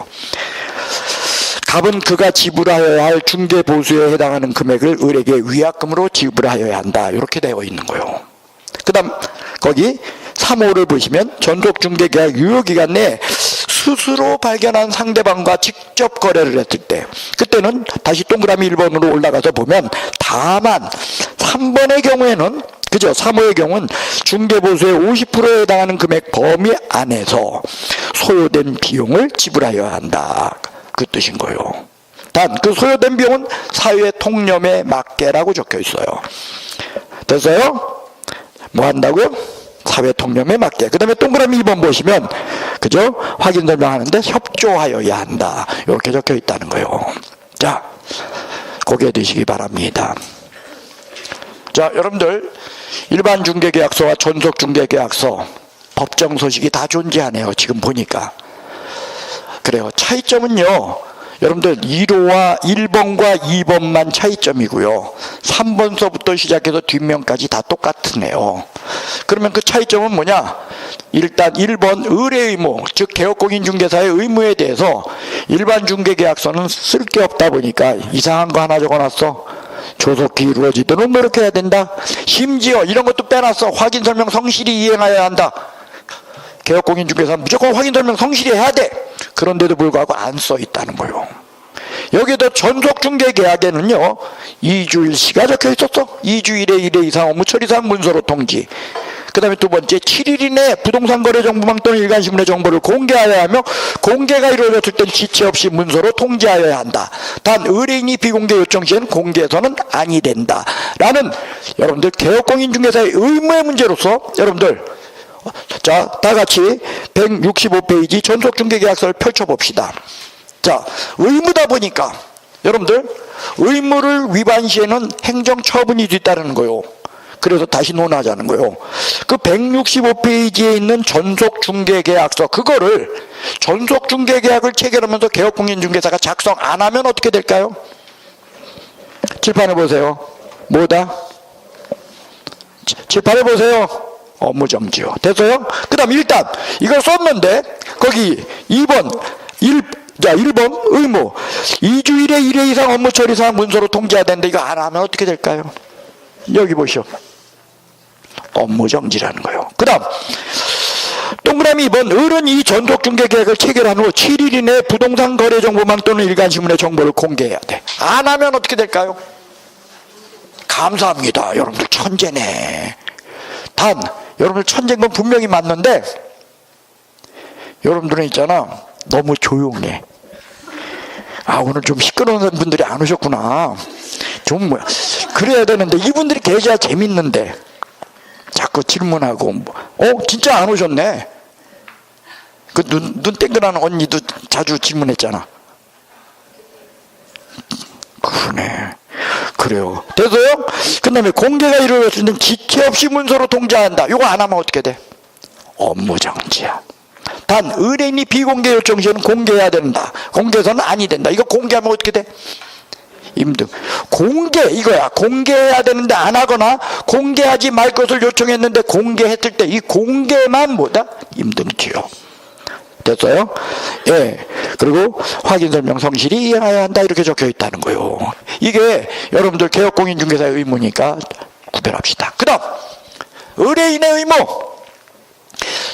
갑은 그가 지불하여야 할 중개보수에 해당하는 금액을 을에게 위약금으로 지불하여야 한다. 이렇게 되어 있는 거예요. 그 다음 거기 3호를 보시면 전속중개계약 유효기간 내에 스스로 발견한 상대방과 직접 거래를 했을 때, 그때는 다시 동그라미 1번으로 올라가서 보면 다만 3번의 경우에는, 그죠? 3호의 경우는 중개보수의 50%에 해당하는 금액 범위 안에서 소요된 비용을 지불하여야 한다. 그 뜻인 거예요. 단 그 소요된 비용은 사유의 통념에 맞게라고 적혀 있어요. 됐어요? 뭐 한다고요? 사회 통념에 맞게. 그 다음에 동그라미 2번 보시면, 그죠? 확인 설명하는데 협조하여야 한다. 이렇게 적혀 있다는 거예요. 자, 고개 드시기 바랍니다. 자, 여러분들, 일반 중개계약서와 전속 중개계약서, 법정 소식이 다 존재하네요. 지금 보니까. 그래요. 차이점은요, 여러분들 1번과 2번만 차이점이고요. 3번서부터 시작해서 뒷면까지 다 똑같으네요. 그러면 그 차이점은 뭐냐? 일단 1번 의뢰 의무, 즉 개업공인중개사의 의무에 대해서 일반 중개계약서는 쓸 게 없다 보니까 이상한 거 하나 적어놨어. 조속히 이루어지도록 노력해야 된다. 심지어 이런 것도 빼놨어. 확인설명 성실히 이행하여야 한다. 개업공인중개사는 무조건 확인설명 성실히 해야 돼. 그런데도 불구하고 안 써 있다는 거예요. 여기도 전속중개계약에는요 2주일시가 적혀 있었어. 2주일에 1회 이상 업무 처리사항 문서로 통지. 그 다음에 두 번째 7일 이내 부동산거래정보망 또는 일간신문의 정보를 공개하여야 하며 공개가 이루어졌을 땐 지체 없이 문서로 통지하여야 한다. 단 의뢰인이 비공개 요청 시에는 공개해서는 아니 된다 라는 여러분들 개업공인중개사의 의무의 문제로서 여러분들, 자, 다 같이 165페이지 전속중개계약서를 펼쳐봅시다. 자, 의무다 보니까 여러분들 의무를 위반 시에는 행정처분이 뒤따르는 거요. 그래서 다시 논하자는 거요. 그 165페이지에 있는 전속중개계약서, 그거를 전속중개계약을 체결하면서 개업공인중개사가 작성 안 하면 어떻게 될까요? 칠판에 보세요. 뭐다? 칠판에 보세요. 업무정지요. 됐어요? 그 다음 일단 이걸 썼는데 거기 2번 1번 의무 2주일에 1회 이상 업무 처리사항 문서로 통지해야 되는데 이거 안 하면 어떻게 될까요? 여기 보시오. 업무정지라는 거예요. 그 다음 동그라미 2번 을은 이 전속중개계약을 체결한 후 7일 이내에 부동산 거래정보망 또는 일간신문의 정보를 공개해야 돼. 안 하면 어떻게 될까요? 감사합니다. 여러분들 천재네. 단 여러분들 천재인 건 분명히 맞는데 여러분들은 있잖아 너무 조용해. 아, 오늘 좀 시끄러운 분들이 안 오셨구나. 좀 뭐야 그래야 되는데 이분들이 계셔야 재밌는데 자꾸 질문하고 진짜 안 오셨네. 그 눈 땡그라는 언니도 자주 질문했잖아. 그러네. 그래요. 됐어요? 그 다음에 공개가 이루어졌을 때는 지체 없이 문서로 통지한다. 이거 안 하면 어떻게 돼? 업무정지야. 단 의뢰인이 비공개 요청 시에는 공개해야 된다. 공개해서는 아니 된다. 이거 공개하면 어떻게 돼? 임등. 공개 이거야. 공개해야 되는데 안 하거나 공개하지 말 것을 요청했는데 공개했을 때 이 공개만 뭐다? 임등치요. 됐어요? 예. 그리고 확인설명 성실히 이행해야 한다. 이렇게 적혀 있다는 거예요. 이게 여러분들 개업공인중개사의 의무니까 구별합시다. 그 다음 의뢰인의 의무.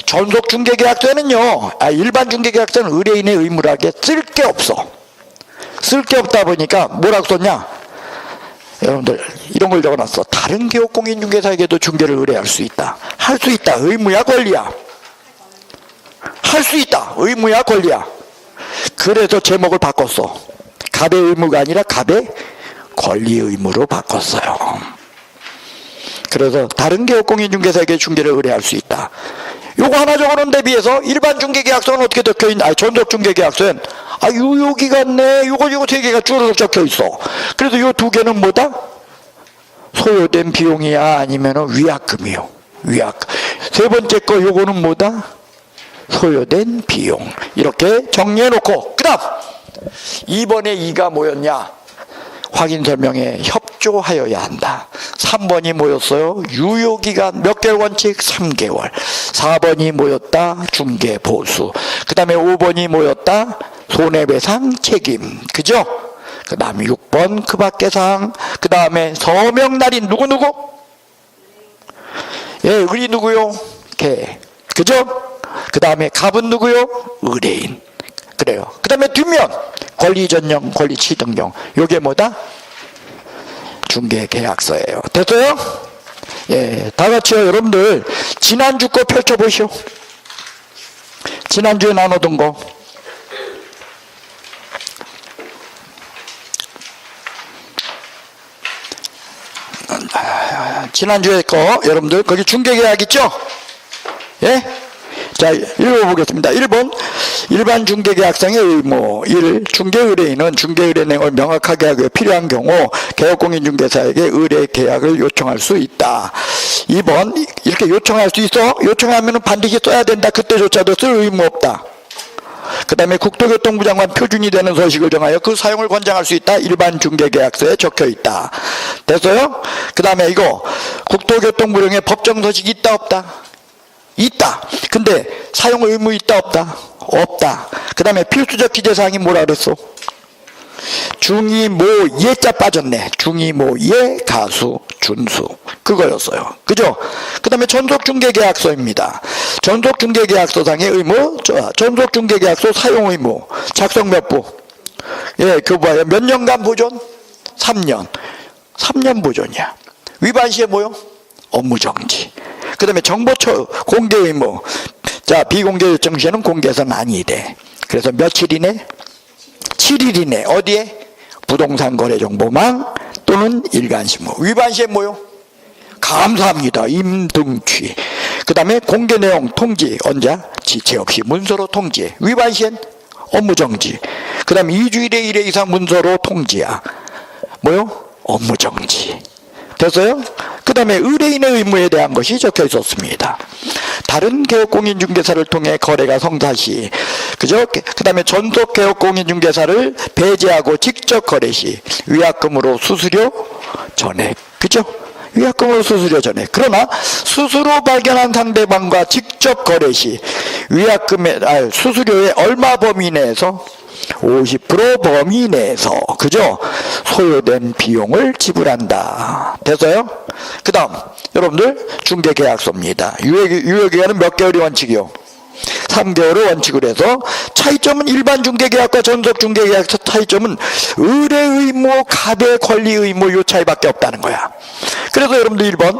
전속중개계약서에는요, 일반 중개계약서는 의뢰인의 의무라게 쓸 게 없어. 쓸 게 없다 보니까 뭐라고 썼냐? 여러분들 이런 걸 적어놨어. 다른 개업공인중개사에게도 중개를 의뢰할 수 있다. 할 수 있다. 의무야 권리야? 할 수 있다. 의무야 권리야? 그래서 제목을 바꿨어. 갑의 의무가 아니라 갑의 권리 의무로 바꿨어요. 그래서 다른 개업공인중개사에게 중개를 의뢰할 수 있다. 요거 하나 적어놓은 데 비해서 일반 중개계약서는 어떻게 적혀있나? 전속중개계약서엔 유효기간 내 요거 세 개가 줄어서 적혀있어. 그래서 요 두 개는 뭐다? 소요된 비용이야 아니면 위약금이요. 위약. 세 번째 거 요거는 뭐다? 소요된 비용. 이렇게 정리해놓고 그 다음 2번에 2가 뭐였냐? 확인 설명에 협조하여야 한다. 3번이 뭐였어요? 유효기간 몇 개월 원칙? 3개월. 4번이 뭐였다? 중개 보수. 그 다음에 5번이 뭐였다? 손해배상 책임. 그죠? 그 다음에 6번 그 밖의 사항. 그 다음에 서명날인 누구누구? 예, 을이 누구요? 개. 그죠? 그 다음에 갑은 누구요? 의뢰인. 그래요. 그 다음에 뒷면 권리전령, 권리취득령. 요게 뭐다? 중개계약서예요. 됐어요? 예, 다 같이요. 여러분들 지난주 거 펼쳐보시오. 지난주에 나누던 거. 지난주에 거 여러분들 거기 중개계약 있죠? 예? 자, 읽어보겠습니다. 1번 일반 중개계약상의 의무. 1. 중개의뢰인은 중개의뢰 내용을 명확하게 하기 위해 필요한 경우 개업공인중개사에게 의뢰계약을 요청할 수 있다. 2번 이렇게 요청할 수 있어? 요청하면 반드시 써야 된다. 그때조차도 쓸 의무 없다. 그 다음에 국토교통부 장관 표준이 되는 서식을 정하여 그 사용을 권장할 수 있다. 일반 중개계약서에 적혀 있다. 됐어요? 그 다음에 이거 국토교통부령에 법정 서식이 있다 없다? 있다. 근데 사용 의무 있다 없다? 없다. 그 다음에 필수적 기재사항이 뭐라 그랬어? 중이모 예자 빠졌네. 중이모 예 가수 준수 그거였어요. 그죠? 그 다음에 전속중개계약서입니다. 전속중개계약서상의 의무, 전속중개계약서 사용 의무 작성 몇 부? 예, 교부하여 몇 년간 보존? 3년. 3년 보존이야. 위반 시에 뭐요? 업무정지. 그 다음에 정보처 공개 의무. 자, 비공개 요청 시에는 공개해서는 아니대. 그래서 며칠 이내? 7일 이내. 어디에? 부동산 거래 정보망 또는 일간신문. 위반 시에 뭐요? 감사합니다. 임등취. 그 다음에 공개 내용 통지. 언제? 지체 없이 문서로 통지. 위반 시엔 업무정지. 그 다음에 2주일에 1회 이상 문서로 통지야. 뭐요? 업무정지. 됐어요? 그 다음에 의뢰인의 의무에 대한 것이 적혀 있었습니다. 다른 개업공인중개사를 통해 거래가 성사시, 그죠? 그 다음에 전속 개업공인중개사를 배제하고 직접 거래 시 위약금으로 수수료 전액, 그죠? 위약금으로 수수료 전액. 그러나 스스로 발견한 상대방과 직접 거래 시 위약금의 수수료의 얼마 범위 내에서 50% 범위 내에서, 그죠? 소요된 비용을 지불한다. 됐어요? 그 다음 여러분들 중개계약서입니다. 유효기간은 몇 개월이 원칙이요? 3개월을 원칙으로 해서 차이점은 일반 중개계약과 전속 중개계약서 차이점은 의뢰 의무, 갑의 권리 의무 요 차이밖에 없다는 거야. 그래서 여러분들 1번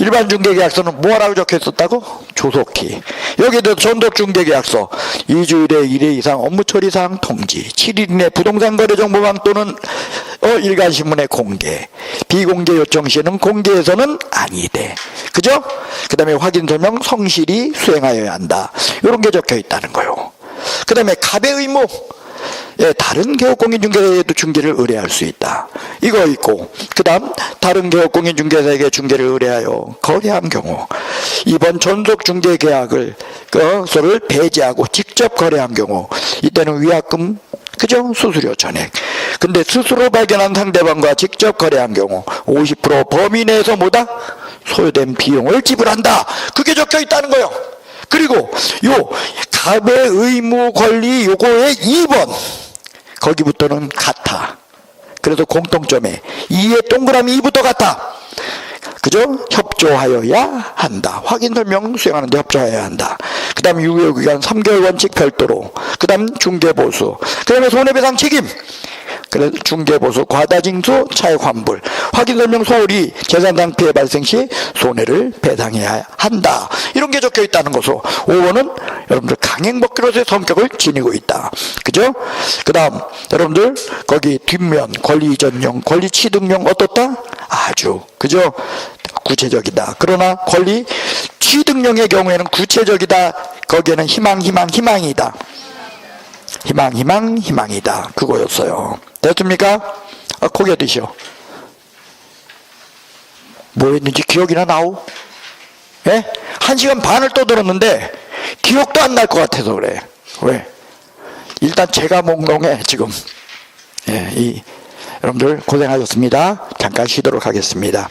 일반 중개계약서는 뭐라고 적혀 있었다고? 조속히. 여기도 전속 중개계약서 2주일에 1회 이상 업무처리사항 통지, 7일 이내 부동산 거래 정보망 또는 일간신문의 공개, 비공개 요청 시에는 공개해서는 아니대. 그죠? 그 다음에 확인 설명 성실히 수행하여야 한다. 이런 게 적혀 있다는 거요. 그 다음에 갑의 의무. 예, 다른 개업공인중개사에도 중개를 의뢰할 수 있다. 이거 있고, 그 다음 다른 개업공인중개사에게 중개를 의뢰하여 거래한 경우 2번 전속중개계약을 그것을 배제하고 직접 거래한 경우 이때는 위약금, 그죠? 수수료 전액. 근데 스스로 발견한 상대방과 직접 거래한 경우 50% 범위 내에서 뭐다? 소요된 비용을 지불한다. 그게 적혀 있다는 거예요. 그리고 요 갑의 의무 권리 요거의 2번 거기부터는 같아. 그래서 공통점에 2의 동그라미 2부터 같아. 그죠? 협조하여야 한다. 확인 설명 수행하는데 협조해야 한다. 그 다음 유효기간 3개월 원칙 별도로. 그 다음 중개보수. 그 다음에 손해배상 책임. 그래서 중개보수, 과다징수, 차액 환불, 확인 설명 소홀히 재산상 피해 발생 시 손해를 배상해야 한다. 이런 게 적혀 있다는 것으로 5번은 여러분들 강행법규로서의 성격을 지니고 있다. 그죠? 그 다음 여러분들 거기 뒷면 권리전용, 권리취득용 어떻다? 아주 그죠? 구체적이다. 그러나 권리 취득용의 경우에는 구체적이다. 거기에는 희망이다. 희망이다. 그거였어요. 됐습니까? 고개 드시오. 뭐 했는지 기억이나 나오? 예? 1시간 반을 떠들었는데 기억도 안 날 것 같아서 그래. 왜? 일단 제가 몽롱해 지금. 예, 여러분들 고생하셨습니다. 잠깐 쉬도록 하겠습니다.